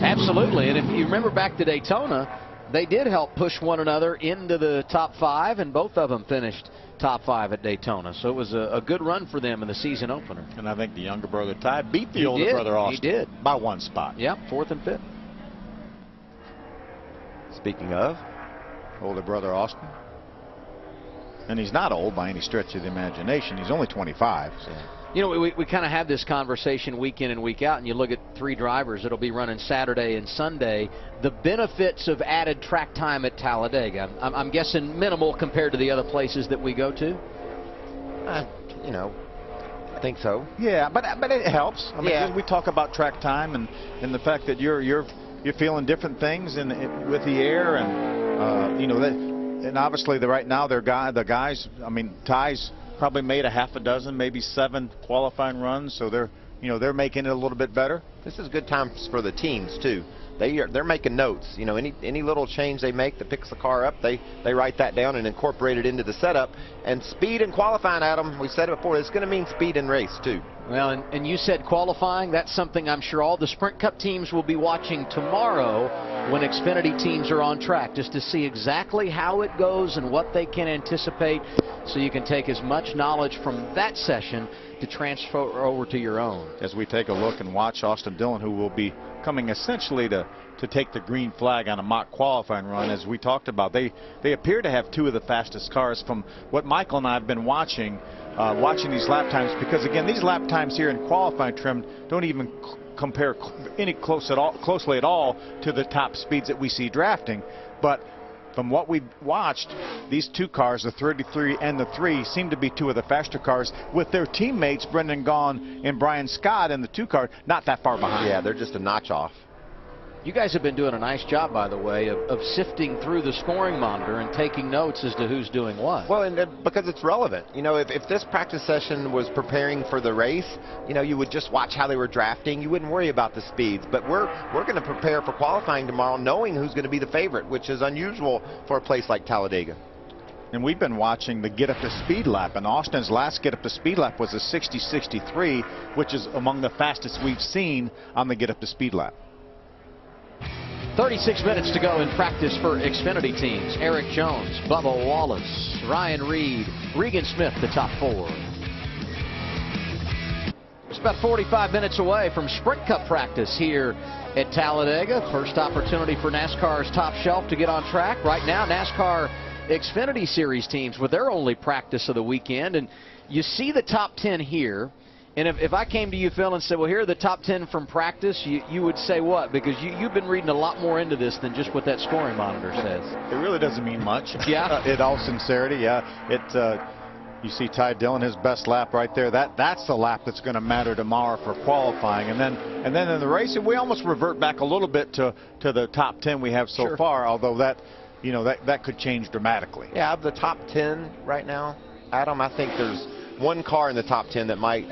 Absolutely. And if you remember back to Daytona, they did help push one another into the top 5, and both of them finished top 5 at Daytona. So it was a good run for them in the season opener. And I think the younger brother Ty beat the older brother Austin. He did. By 1 spot. Yep, 4th and 5th. Speaking of older brother Austin. And he's not old by any stretch of the imagination. He's only 25. So. You know, we kind of have this conversation week in and week out, and you look at 3 drivers that'll be running Saturday and Sunday. The benefits of added track time at Talladega, I'm guessing minimal compared to the other places that we go to? You know, I think so. Yeah, but it helps. I mean, we talk about track time and the fact that you're feeling different things with the air, and you know that, and obviously right now the guys. I mean, Ty's probably made a half a dozen, maybe 7 qualifying runs, so they're making it a little bit better. This is good times for the teams too. They're making notes. You know, any little change they make that picks the car up, they write that down and incorporate it into the setup. And speed and qualifying, Adam, we said it before, it's going to mean speed and race too. Well, and you said qualifying. That's something I'm sure all the Sprint Cup teams will be watching tomorrow when Xfinity teams are on track, just to see exactly how it goes and what they can anticipate, so you can take as much knowledge from that session to transfer over to your own. As we take a look and watch Austin Dillon, who will be coming essentially to take the green flag on a mock qualifying run, as we talked about. They appear to have 2 of the fastest cars from what Michael and I have been watching these lap times, because again, these lap times here in qualifying trim don't even compare closely at all to the top speeds that we see drafting. But from what we've watched, these 2 cars, the 33 and the 3, seem to be 2 of the faster cars, with their teammates Brendan Gaughan and Brian Scott in the 2 car not that far behind. Yeah, they're just a notch off. You guys have been doing a nice job, by the way, of sifting through the scoring monitor and taking notes as to who's doing what. Well, and because it's relevant. You know, if this practice session was preparing for the race, you know, you would just watch how they were drafting. You wouldn't worry about the speeds. But we're going to prepare for qualifying tomorrow, knowing who's going to be the favorite, which is unusual for a place like Talladega. And we've been watching the get up to speed lap, and Austin's last get up to speed lap was a 60.63, which is among the fastest we've seen on the get up to speed lap. 36 minutes to go in practice for Xfinity teams. Eric Jones, Bubba Wallace, Ryan Reed, Regan Smith, the top 4. It's about 45 minutes away from Sprint Cup practice here at Talladega. First opportunity for NASCAR's top shelf to get on track. Right now, NASCAR Xfinity Series teams with their only practice of the weekend. And you see the top 10 here. And if I came to you, Phil, and said, well, here are the top 10 from practice, you would say what? Because you've been reading a lot more into this than just what that scoring monitor says. It really doesn't mean much. Yeah. In all sincerity, yeah. You see Ty Dillon, his best lap right there. That's the lap that's going to matter tomorrow for qualifying. And then in the race, we almost revert back a little bit to the top 10 we have so far, although that could change dramatically. Yeah, of the top 10 right now, Adam, I think there's one car in the top 10 that might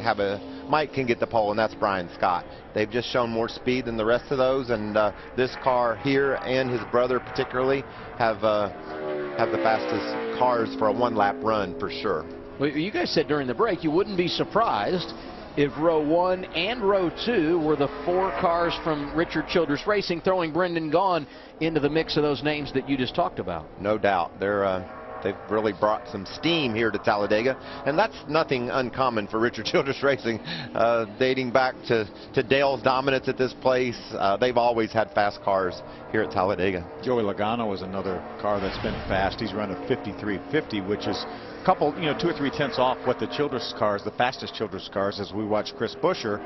can get the pole, and that's Brian Scott. They've just shown more speed than the rest of those, and this car here and his brother particularly have the fastest cars for a 1-lap run for sure. Well, you guys said during the break you wouldn't be surprised if row 1 and row 2 were the 4 cars from Richard Childress Racing, throwing Brendan Gaughan into the mix of those names that you just talked about. No doubt. They've really brought some steam here to Talladega, and that's nothing uncommon for Richard Childress Racing. Dating back to Dale's dominance at this place, they've always had fast cars here at Talladega. Joey Logano is another car that's been fast. He's run a 53.50, which is a couple, 2 or 3 tenths off what the Childress cars, the fastest Childress cars, as we watch Chris Buescher.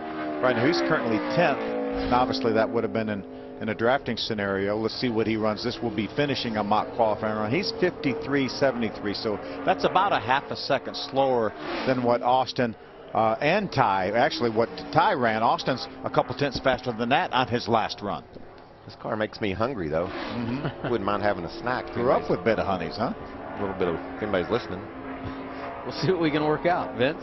Right now, he's currently 10th, and obviously that would have been in a drafting scenario. Let's see what he runs. This will be finishing a mock qualifying run. He's 53.73, so that's about a half a second slower than what Austin and Ty, actually what Ty ran. Austin's a couple tenths faster than that on his last run. This car makes me hungry, though. Wouldn't mind having a snack. Grew up with Beta Honeys, huh? A little bit of, if anybody's listening. We'll see what we can work out, Vince.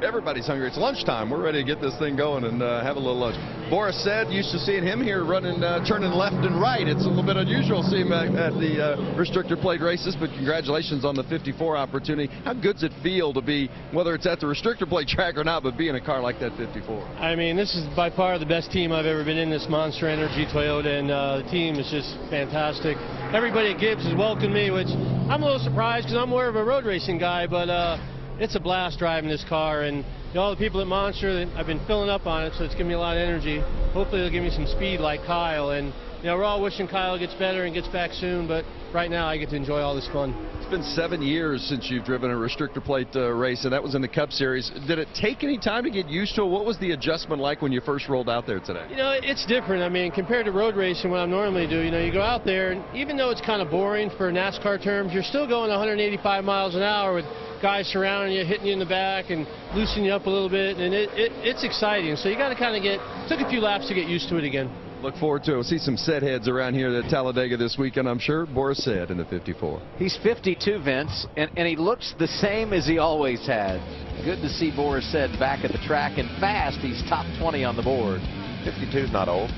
everybody's hungry. It's lunchtime. We're ready to get this thing going and have a little lunch. Boris said, used to seeing him here running, turning left and right. It's a little bit unusual to see him at the restrictor plate races, but congratulations on the 54 opportunity. How good's it feel to be, whether it's at the restrictor plate track or not, but be in a car like that 54? I mean, this is by far the best team I've ever been in, this Monster Energy Toyota, and the team is just fantastic. Everybody at Gibbs has welcomed me, which I'm a little surprised because I'm more of a road racing guy, but it's a blast driving this car, and all the people at Monster, I've been filling up on it, so it's giving me a lot of energy. Hopefully it'll give me some speed like Kyle, and we're all wishing Kyle gets better and gets back soon, but right now I get to enjoy all this fun. It's been 7 years since you've driven a restrictor plate race, and that was in the Cup Series. Did it take any time to get used to it? What was the adjustment like when you first rolled out there today? It's different. I mean, compared to road racing, what I normally do, you go out there, and even though it's kind of boring for NASCAR terms, you're still going 185 miles an hour with guys surrounding you, hitting you in the back, and loosening you up a little bit, and it's exciting. So you got to kind of took a few laps to get used to it again. Look forward to it. We'll see some set heads around here at Talladega this weekend, I'm sure. Boris said in the 54. He's 52, Vince, and he looks the same as he always had. Good to see Boris said back at the track, and fast. He's top 20 on the board. 52's not old.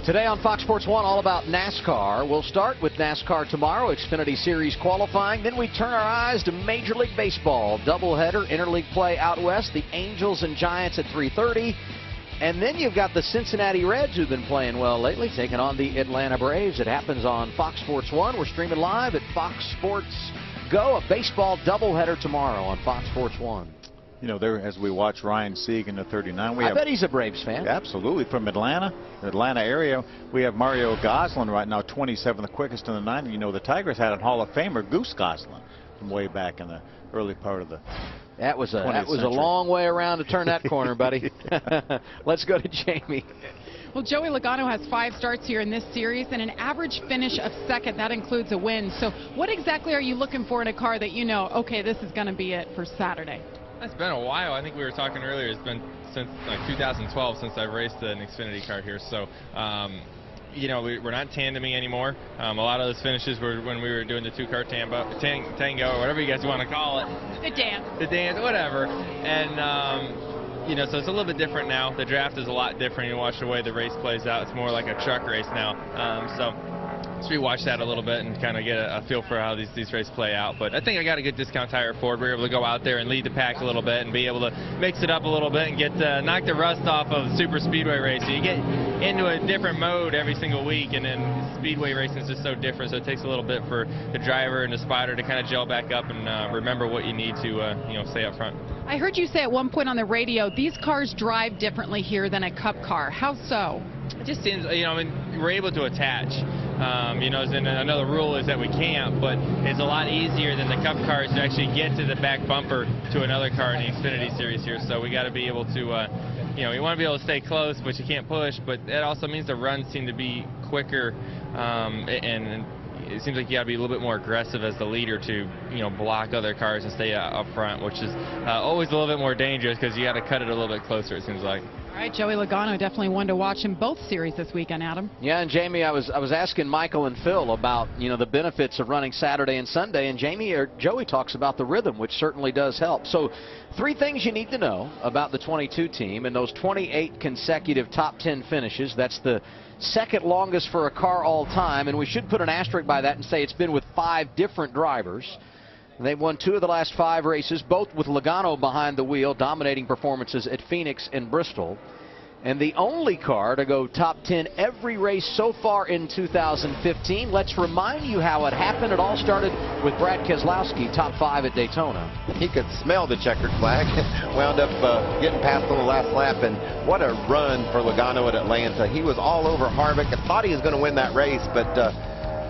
Today on Fox Sports 1, all about NASCAR. We'll start with NASCAR tomorrow, Xfinity Series qualifying. Then we turn our eyes to Major League Baseball. Doubleheader, interleague play out west. The Angels and Giants at 3:30. And then you've got the Cincinnati Reds, who've been playing well lately, taking on the Atlanta Braves. It happens on Fox Sports 1. We're streaming live at Fox Sports Go. A baseball doubleheader tomorrow on Fox Sports 1. There, as we watch Ryan Sieg in the 39, I bet he's a Braves fan. Absolutely. From Atlanta area, we have Mario Gosselin right now, 27th, the quickest in the 90. The Tigers had a Hall of Famer, Goose Gosselin, from way back in the early part of the That was a 20th century. long way around to turn that corner, buddy. Let's go to Jamie. Well, Joey Logano has 5 starts here in this series and an average finish of second. That includes a win. So what exactly are you looking for in a car that okay, this is going to be it for Saturday? It's been a while. I think we were talking earlier. It's been since 2012 since I've raced an Xfinity car here. So, we're not tandeming anymore. A lot of those finishes were when we were doing the two-car tango or whatever you guys want to call it. The dance. The dance, whatever. And, so it's a little bit different now. The draft is a lot different. You watch the way the race plays out. It's more like a truck race now. So we watch that a little bit and kind of get a feel for how these races play out. But I think I got a good discount tire at Ford. We were able to go out there and lead the pack a little bit and be able to mix it up a little bit and get knock the rust off of super speedway racing. You get into a different mode every single week, and then speedway racing is just so different. So it takes a little bit for the driver and the spotter to kind of gel back up and remember what you need to stay up front. I heard you say at one point on the radio, these cars drive differently here than a Cup car. How so? It just seems, we're able to attach. And another rule is that we can't, but it's a lot easier than the Cup cars to actually get to the back bumper to another car in the Xfinity Series here. So we got to be able to, you want to be able to stay close, but you can't push. But it also means the runs seem to be quicker, and it seems like you got to be a little bit more aggressive as the leader to, block other cars and stay up front, which is always a little bit more dangerous because you got to cut it a little bit closer, it seems like. All right, Joey Logano, definitely one to watch in both series this weekend, Adam. Yeah, and Jamie, I was asking Michael and Phil about, the benefits of running Saturday and Sunday, and Joey talks about the rhythm, which certainly does help. So 3 things you need to know about the 22 team and those 28 consecutive top 10 finishes. That's the second longest for a car all time, and we should put an asterisk by that and say it's been with 5 different drivers. They've won 2 of the last 5 races, both with Logano behind the wheel, dominating performances at Phoenix and Bristol. And the only car to go top 10 every race so far in 2015. Let's remind you how it happened. It all started with Brad Keselowski, top 5 at Daytona. He could smell the checkered flag. Wound up getting past on the last lap, and what a run for Logano at Atlanta. He was all over Harvick. I thought he was going to win that race, but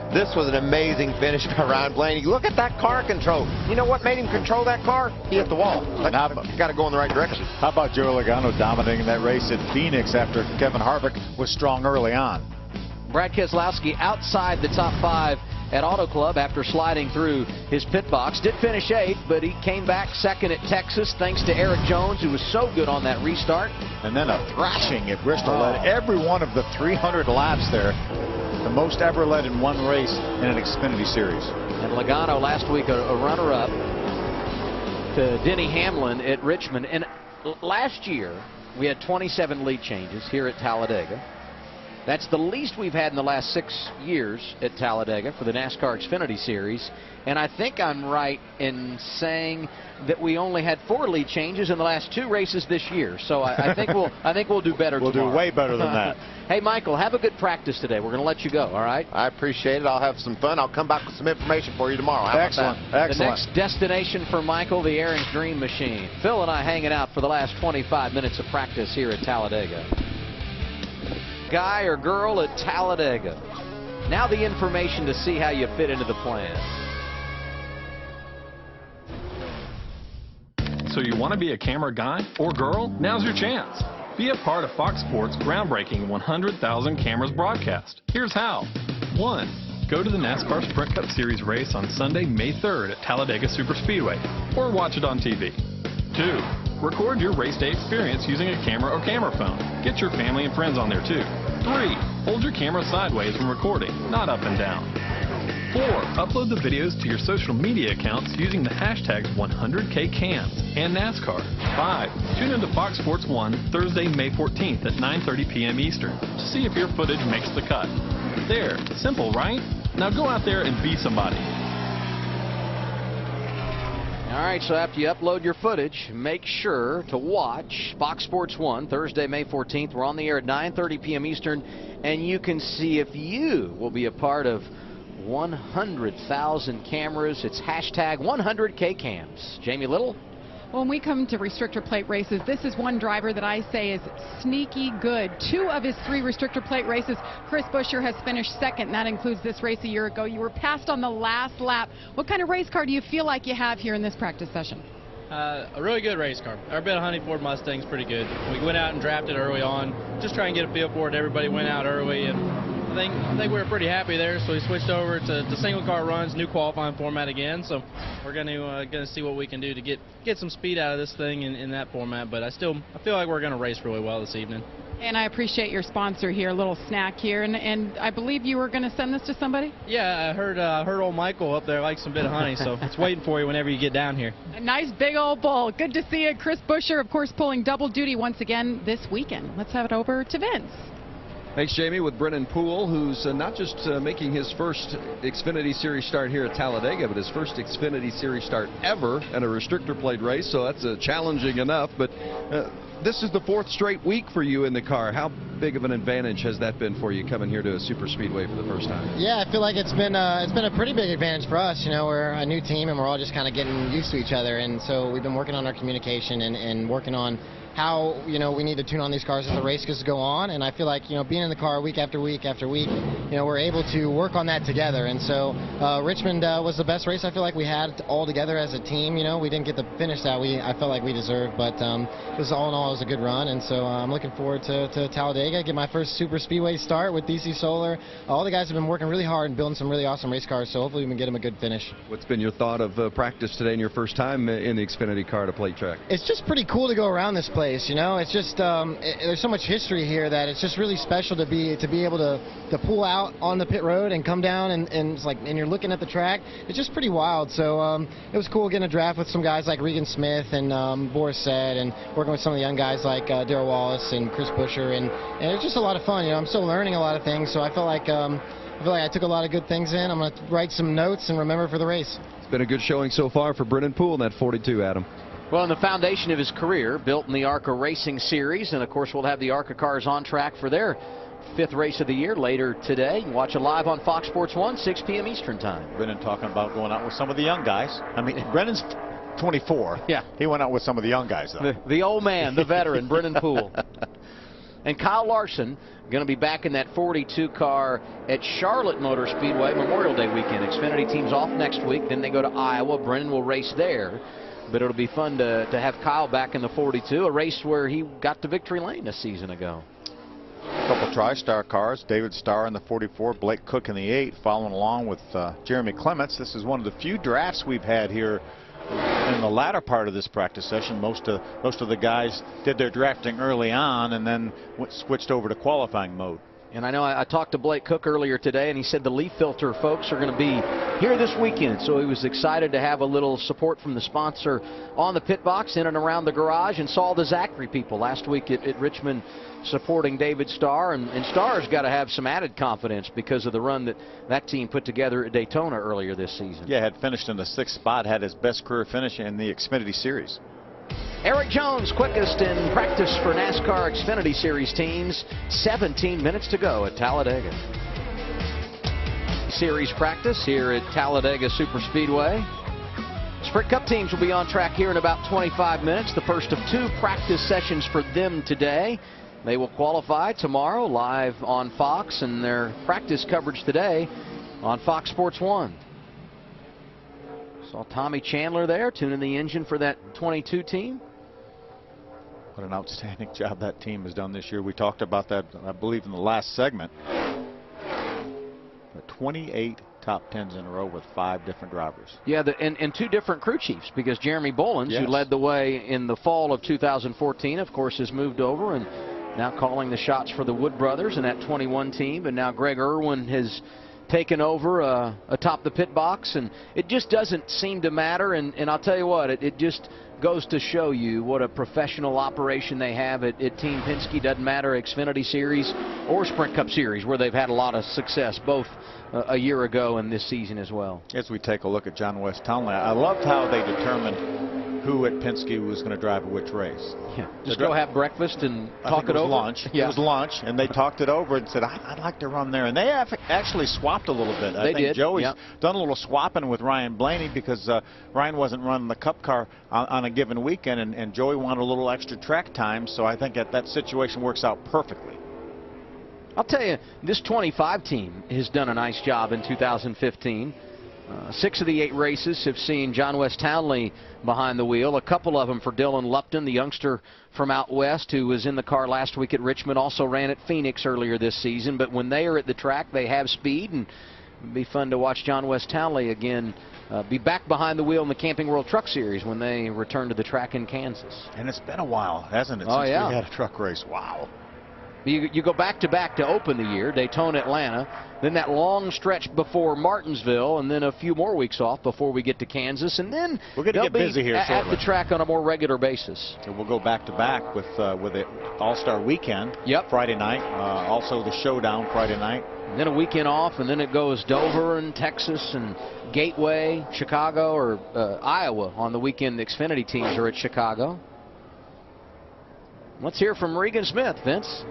this was an amazing finish by Ryan Blaney. Look at that car control. You know what made him control that car? He hit the wall. Got to go in the right direction. How about Joey Logano dominating that race at Phoenix after Kevin Harvick was strong early on? Brad Keselowski outside the top 5 at Auto Club after sliding through his pit box. Did finish 8th, but he came back second at Texas thanks to Eric Jones, who was so good on that restart. And then a thrashing at Bristol. Led every one of the 300 laps there. The most ever led in one race in an Xfinity Series. And Logano last week a runner-up. Denny Hamlin at Richmond. And last year, we had 27 lead changes here at Talladega. That's the least we've had in the last 6 years at Talladega for the NASCAR Xfinity Series. And I think I'm right in saying that we only had 4 lead changes in the last 2 races this year. So I think we'll do better tomorrow. We'll do way better than that. Hey, Michael, have a good practice today. We're going to let you go, all right? I appreciate it. I'll have some fun. I'll come back with some information for you tomorrow. How Excellent. about that? Excellent. The next destination for Michael, the Aaron's Dream Machine. Phil and I hanging out for the last 25 minutes of practice here at Talladega. Guy or girl at Talladega. Now the information to see how you fit into the plan. So you want to be a camera guy or girl? Now's your chance. Be a part of Fox Sports' groundbreaking 100,000 cameras broadcast. Here's how. 1. Go to the NASCAR Sprint Cup Series race on Sunday, May 3rd at Talladega Superspeedway, or watch it on TV. 2. Record your race day experience using a camera or camera phone. Get your family and friends on there too. 3. Hold your camera sideways when recording, not up and down. 4. Upload the videos to your social media accounts using the hashtags 100KCams and NASCAR. 5. Tune into Fox Sports 1 Thursday, May 14th at 9:30 p.m. Eastern to see if your footage makes the cut. There. Simple, right? Now go out there and be somebody. All right, so after you upload your footage, make sure to watch Fox Sports 1 Thursday, May 14th. We're on the air at 9:30 p.m. Eastern, and you can see if you will be a part of 100,000 cameras. It's hashtag 100KCams. Jamie Little? When we come to restrictor plate races, this is one driver that I say is sneaky good. 2 of his 3 restrictor plate races, Chris Buescher has finished second. That includes this race a year ago. You were passed on the last lap. What kind of race car do you feel like you have here in this practice session? A really good race car. Our bit of Honey Ford Mustang's pretty good. We went out and drafted early on, just try and get a feel for it. Everybody went out early, and I think we were pretty happy there, so we switched over to single car runs, new qualifying format again. So we're going to see what we can do to get some speed out of this thing in that format. But I feel like we're going to race really well this evening. And I appreciate your sponsor here, a little snack here. And I believe you were going to send this to somebody? Yeah, I heard old Michael up there likes some bit of honey, so it's waiting for you whenever you get down here. A nice big old bowl. Good to see you. Chris Buescher, of course, pulling double duty once again this weekend. Let's have it over to Vince. Thanks, Jamie, with Brennan Poole, who's not just making his first Xfinity Series start here at Talladega, but his first Xfinity Series start ever in a restrictor plate race, so that's challenging enough. But this is the 4th straight week for you in the car. How big of an advantage has that been for you coming here to a super speedway for the first time? Yeah, I feel like it's been a pretty big advantage for us. You know, we're a new team and we're all just kind of getting used to each other, and so we've been working on our communication and working on how, you know, we need to tune on these cars as the races go on. And I feel like, you know, being in the car week after week after week, you know, we're able to work on that together. And so Richmond was the best race I feel like we had all together as a team. You know, we didn't get the finish that I felt like we deserved, but it was all in all, it was a good run. And so I'm looking forward to Talladega, get my first super speedway start with DC Solar. All the guys have been working really hard and building some really awesome race cars, so hopefully we can get them a good finish. What's been your thought of practice today and your first time in the Xfinity car to plate track? It's just pretty cool to go around this place. You know, it's just there's so much history here that it's just really special to be able to pull out on the pit road and come down and it's like, and you're looking at the track. It's just pretty wild. So it was cool getting a draft with some guys like Regan Smith and Boris Said, and working with some of the young guys like Darrell Wallace and Chris Buescher, and it's just a lot of fun. You know, I'm still learning a lot of things, so I feel like I took a lot of good things in. I'm going to write some notes and remember for the race. It's been a good showing so far for Brennan Poole in that 42, Adam. Well, in the foundation of his career, built in the ARCA Racing Series, and of course we'll have the ARCA cars on track for their 5th race of the year later today. Watch it live on Fox Sports 1, 6 p.m. Eastern Time. Brennan talking about going out with some of the young guys. I mean, Brennan's 24. Yeah. He went out with some of the young guys, though. The old man, the veteran, Brennan Poole. And Kyle Larson going to be back in that 42 car at Charlotte Motor Speedway Memorial Day weekend. Xfinity team's off next week. Then they go to Iowa. Brennan will race there. But it'll be fun to have Kyle back in the 42, a race where he got to victory lane a season ago. A couple TriStar cars, David Starr in the 44, Blake Cook in the 8, following along with Jeremy Clements. This is one of the few drafts we've had here in the latter part of this practice session. Most of the guys did their drafting early on and then switched over to qualifying mode. And I know I talked to Blake Cook earlier today, and he said the leaf filter folks are going to be here this weekend. So he was excited to have a little support from the sponsor on the pit box, in and around the garage, and saw the Zachary people last week at Richmond supporting David Starr. And Starr's got to have some added confidence because of the run that team put together at Daytona earlier this season. Yeah, had finished in the 6th spot, had his best career finish in the Xfinity Series. Eric Jones, quickest in practice for NASCAR Xfinity Series teams. 17 minutes to go at Talladega. Series practice here at Talladega Superspeedway. Sprint Cup teams will be on track here in about 25 minutes. The first of 2 practice sessions for them today. They will qualify tomorrow live on Fox, and their practice coverage today on Fox Sports 1. Saw Tommy Chandler there tuning the engine for that 22 team. What an outstanding job that team has done this year. We talked about that, I believe, in the last segment. 28 top 10s in a row with 5 different drivers. Yeah, and 2 different crew chiefs, because Jeremy Bolins, who led the way in the fall of 2014, of course, has moved over and now calling the shots for the Wood brothers in that 21 team. And now Greg Irwin has taken over atop the pit box, and it just doesn't seem to matter. And I'll tell you what, it just goes to show you what a professional operation they have at Team Penske. Doesn't matter Xfinity Series or Sprint Cup Series, where they've had a lot of success both a year ago and this season as well. As we take a look at John West Townley, I loved how they determined who at Penske was going to drive which race. Yeah, just go have breakfast and talk it over. Lunch. Yeah. It was lunch, and they talked it over and said, I'd like to run there. And they actually swapped a little bit. I think Joey's done a little swapping with Ryan Blaney, because Ryan wasn't running the Cup car on a given weekend, and Joey wanted a little extra track time. So I think that situation works out perfectly. I'll tell you, this 25 team has done a nice job in 2015. 6 of the 8 races have seen John West Townley behind the wheel. A couple of them for Dylan Lupton, the youngster from out west who was in the car last week at Richmond, also ran at Phoenix earlier this season. But when they are at the track, they have speed, and it'd be fun to watch John West Townley again be back behind the wheel in the Camping World Truck Series when they return to the track in Kansas. And it's been a while, hasn't it, since we had a truck race? Wow. You go back-to-back to open the year, Daytona, Atlanta, then that long stretch before Martinsville, and then a few more weeks off before we get to Kansas, and then we're going to get busy here at the track on a more regular basis. So we'll go back-to-back with the All-Star Weekend Friday night, also the Showdown Friday night. And then a weekend off, and then it goes Dover and Texas and Gateway, Chicago, or Iowa on the weekend. The Xfinity teams are at Chicago. Let's hear from Regan Smith, Vince.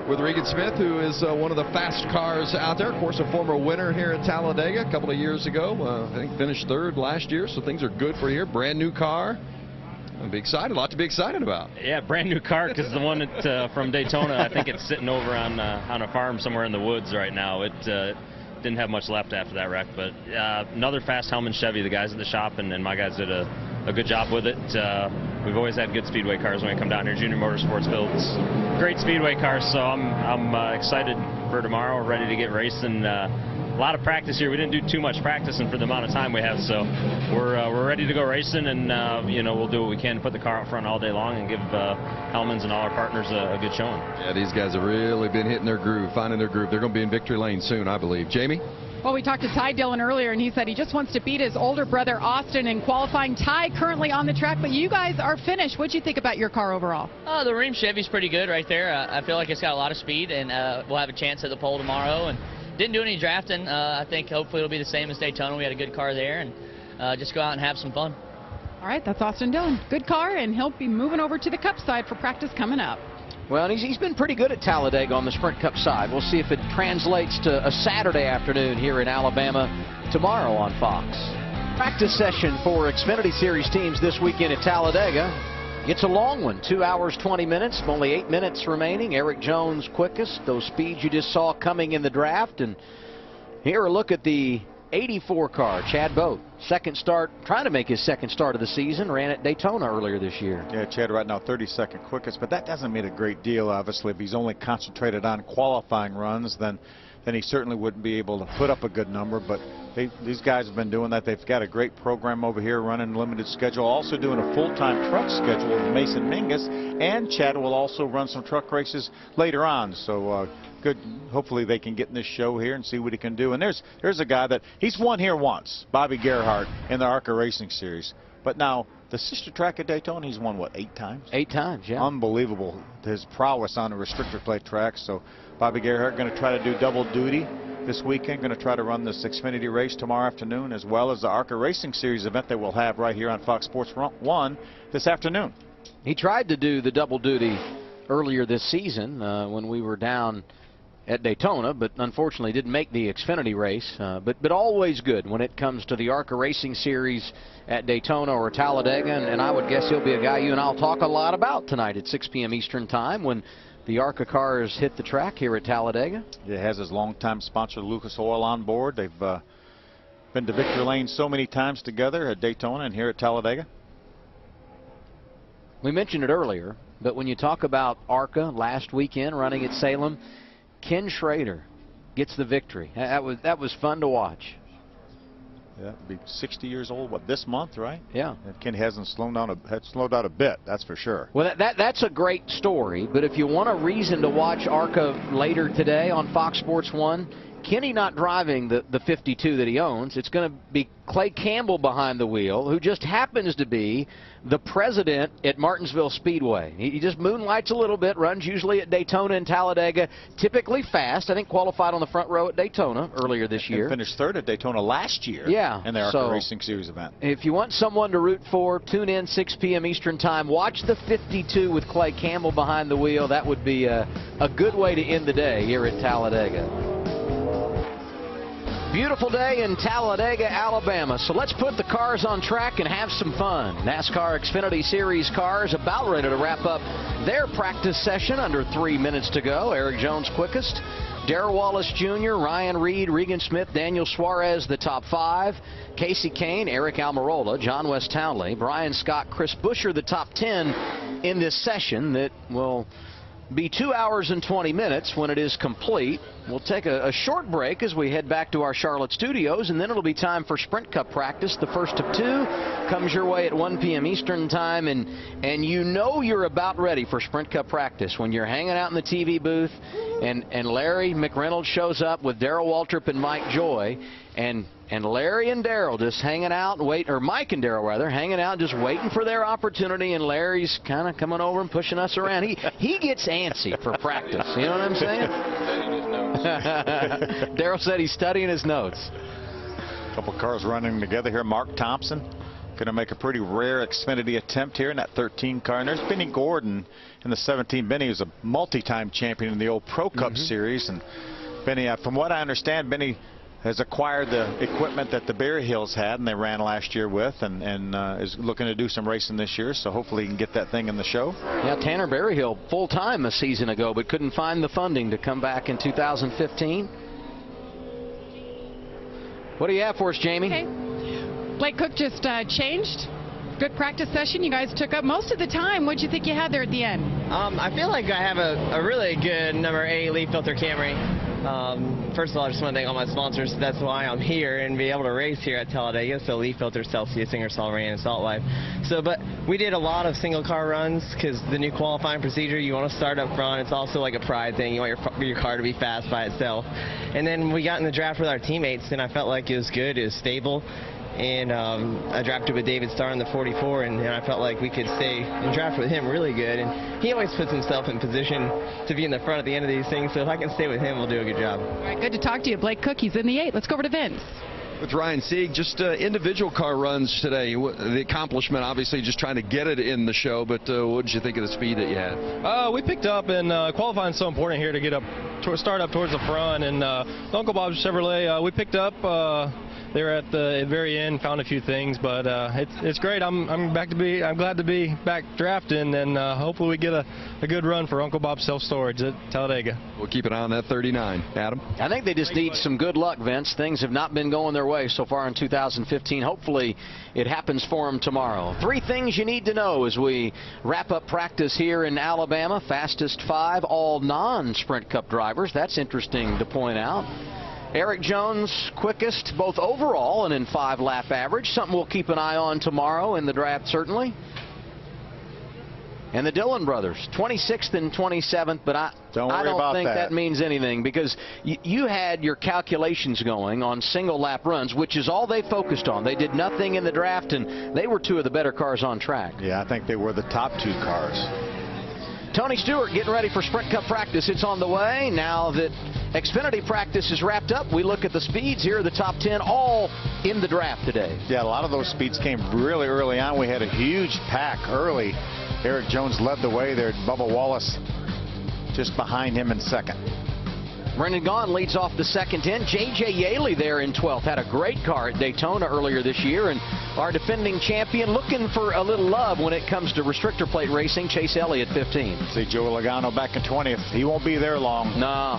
With Regan Smith, who is one of the fast cars out there. Of course, a former winner here at Talladega a couple of years ago. I think finished 3rd last year, so things are good for here. Brand new car. I'll be excited. A lot to be excited about. Yeah, brand new car, because the one from Daytona, I think it's sitting over on a farm somewhere in the woods right now. It didn't have much left after that wreck, but another fast Hellman Chevy. The guys at the shop and my guys did a good job with it. We've always had good speedway cars when we come down here. Junior Motorsports builds great speedway cars, so I'm excited for tomorrow. Ready to get racing. A lot of practice here. We didn't do too much practicing for the amount of time we have, so we're ready to go racing, and we'll do what we can to put the car out front all day long and give Hellmans and all our partners a good showing. Yeah, these guys have really been hitting their groove, finding their groove. They're going to be in victory lane soon, I believe. Jamie? Well, we talked to Ty Dillon earlier, and he said he just wants to beat his older brother Austin in qualifying. Ty currently on the track, but you guys are finished. What do you think about your car overall? The Ream Chevy's pretty good right there. I feel like it's got a lot of speed, and we'll have a chance at the pole tomorrow. And didn't do any drafting. I think hopefully it'll be the same as Daytona. We had a good car there, and just go out and have some fun. All right, that's Austin Dillon. Good car, and he'll be moving over to the Cup side for practice coming up. Well, he's been pretty good at Talladega on the Sprint Cup side. We'll see if it translates to a Saturday afternoon here in Alabama tomorrow on Fox. Practice session for Xfinity Series teams this weekend at Talladega. It's a long one, 2 hours, 20 minutes, only 8 minutes remaining. Eric Jones quickest, those speeds you just saw coming in the draft. And here a look at the 84 car, Chad Boat. Second start, trying to make his second start of the season, ran at Daytona earlier this year. Yeah, Chad right now 32nd quickest, but that doesn't mean a great deal, obviously. If he's only concentrated on qualifying runs, then then he certainly wouldn't be able to put up a good number. But these guys have been doing that. They've got a great program over here, running limited schedule, also doing a full-time truck schedule with Mason Mingus, and Chad will also run some truck races later on. So good. Hopefully they can get in this show here and see what he can do. And there's a guy that he's won here once, Bobby Gerhardt, in the ARCA Racing Series. But now the sister track at Daytona, he's won, what, 8 times? 8 times, yeah. Unbelievable, his prowess on the restrictor plate track. So Bobby Gerhardt going to try to do double duty this weekend, going to try to run this Xfinity race tomorrow afternoon, as well as the ARCA Racing Series event that we'll have right here on Fox Sports 1 this afternoon. He tried to do the double duty earlier this season when we were down at Daytona, but unfortunately didn't make the Xfinity race. But always good when it comes to the ARCA Racing Series at Daytona or Talladega, and I would guess he'll be a guy you and I'll talk a lot about tonight at 6 p.m. Eastern Time when the ARCA cars hit the track here at Talladega. It has his longtime sponsor Lucas Oil on board. They've been to victory lane so many times together at Daytona and here at Talladega. We mentioned it earlier, but when you talk about ARCA last weekend running at Salem, Ken Schrader gets the victory. That was fun to watch. Yeah, be 60 years old, what, this month, right? Yeah. And Ken hasn't slowed down a bit, that's for sure. Well, that's a great story, but if you want a reason to watch ARCA later today on Fox Sports 1, Kenny not driving the 52 that he owns. It's going to be Clay Campbell behind the wheel, who just happens to be the president at Martinsville Speedway. He just moonlights a little bit, runs usually at Daytona and Talladega, typically fast. I think qualified on the front row at Daytona earlier this year. And finished third at Daytona last year. Yeah. In the ARCA Racing Series event. If you want someone to root for, tune in 6 p.m. Eastern Time. Watch the 52 with Clay Campbell behind the wheel. That would be a good way to end the day here at Talladega. Beautiful day in Talladega, Alabama. So let's put the cars on track and have some fun. NASCAR Xfinity Series cars about ready to wrap up their practice session. Under 3 minutes to go. Eric Jones quickest. Darrell Wallace Jr., Ryan Reed, Regan Smith, Daniel Suarez, the top 5. Casey Kane, Eric Almirola, John West Townley, Brian Scott, Chris Buescher, the top 10 in this session that will be 2 hours and 20 minutes when it is complete. We'll take a short break as we head back to our Charlotte studios, and then it'll be time for Sprint Cup practice. The first of 2 comes your way at 1 p.m. Eastern Time, and you know you're about ready for Sprint Cup practice when you're hanging out in the TV booth and Larry McReynolds shows up with Darrell Waltrip and Mike Joy, and Larry and Darrell just hanging out and or Mike and Darrell rather, hanging out just waiting for their opportunity, and Larry's kind of coming over and pushing us around. He gets antsy for practice. You know what I'm saying? Darrell said he's studying his notes. A couple cars running together here. Mark Thompson going to make a pretty rare Xfinity attempt here in that 13 car. And there's Benny Gordon in the 17. Benny is a multi-time champion in the old Pro Cup series. And Benny, from what I understand, Benny has acquired the equipment that the Berry Hills had and they ran last year with, and is looking to do some racing this year, so hopefully he can get that thing in the show. Yeah, Tanner Berryhill full-time a season ago, but couldn't find the funding to come back in 2015. What do you have for us, Jamie? Okay. Blake Cook just changed. Good practice session. You guys took up most of the time. What did you think you had there at the end? I feel like I have a really good number 8 leaf filter Camry. First of all, I just want to thank all my sponsors. That's why I'm here and be able to race here at Talladega. So Leaf Filter, Celsius, Ingersoll Rand, and Salt Life. But we did a lot of single car runs because the new qualifying procedure, you want to start up front. It's also like a pride thing. You want your car to be fast by itself. And then we got in the draft with our teammates, and I felt like it was good. It was stable. And I drafted with David Starr in the 44, and I felt like we could stay and draft with him really good. And he always puts himself in position to be in the front at the end of these things, so if I can stay with him, we'll do a good job. All right, good to talk to you. Blake Cook, he's in the 8. Let's go over to Vince. With Ryan Sieg, just individual car runs today. The accomplishment, obviously, just trying to get it in the show, but what did you think of the speed that you had? We picked up, and qualifying is so important here to get up, start up towards the front. And Uncle Bob's Chevrolet, we picked up. there at the very end, found a few things, but it's great. I'm glad to be back drafting, and hopefully we get a good run for Uncle Bob's Self Storage at Talladega. We'll keep an eye on that 39. Adam? I think they just need some good luck, Vince. Things have not been going their way so far in 2015. Hopefully it happens for them tomorrow. 3 things you need to know as we wrap up practice here in Alabama. Fastest 5 all non-Sprint Cup drivers. That's interesting to point out. Erik Jones quickest both overall and in 5-lap average. Something we'll keep an eye on tomorrow in the draft, certainly. And the Dillon brothers, 26th and 27th, but I don't think that means anything, because you had your calculations going on single-lap runs, which is all they focused on. They did nothing in the draft, and they were 2 of the better cars on track. Yeah, I think they were the top 2 cars. Tony Stewart getting ready for Sprint Cup practice. It's on the way. Now that Xfinity practice is wrapped up, we look at the speeds. Here are the top 10, all in the draft today. Yeah, a lot of those speeds came really early on. We had a huge pack early. Erik Jones led the way there. Bubba Wallace just behind him in second. Brendan Gaughan leads off the second 10. J.J. Yaley there in 12th. Had a great car at Daytona earlier this year. And our defending champion looking for a little love when it comes to restrictor plate racing. Chase Elliott, 15. See Joe Logano back in 20th. He won't be there long. No.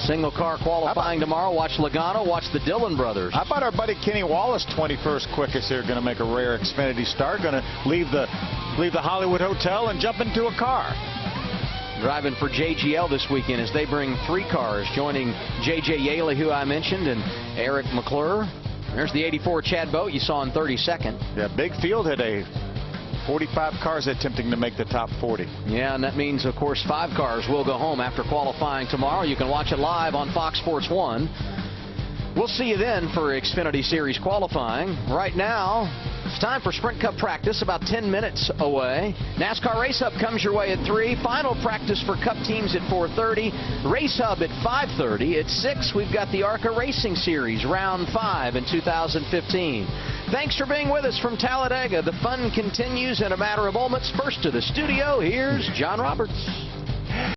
Single car qualifying tomorrow. Watch Logano. Watch the Dillon brothers. How about our buddy Kenny Wallace, 21st quickest here, going to make a rare Xfinity start. Going to leave the Hollywood Hotel and jump into a car. Driving for JGL this weekend as they bring 3 cars, joining J.J. Yaley, who I mentioned, and Eric McClure. There's the 84 Chad Boat you saw in 32nd. Yeah, big field today. 45 cars attempting to make the top 40. Yeah, and that means, of course, 5 cars will go home after qualifying tomorrow. You can watch it live on Fox Sports 1. We'll see you then for Xfinity Series qualifying. Right now, it's time for Sprint Cup practice, about 10 minutes away. NASCAR Race Hub comes your way at 3. Final practice for Cup teams at 4:30. Race Hub at 5:30. At 6, we've got the ARCA Racing Series, Round 5 in 2015. Thanks for being with us from Talladega. The fun continues in a matter of moments. First to the studio, here's John Roberts.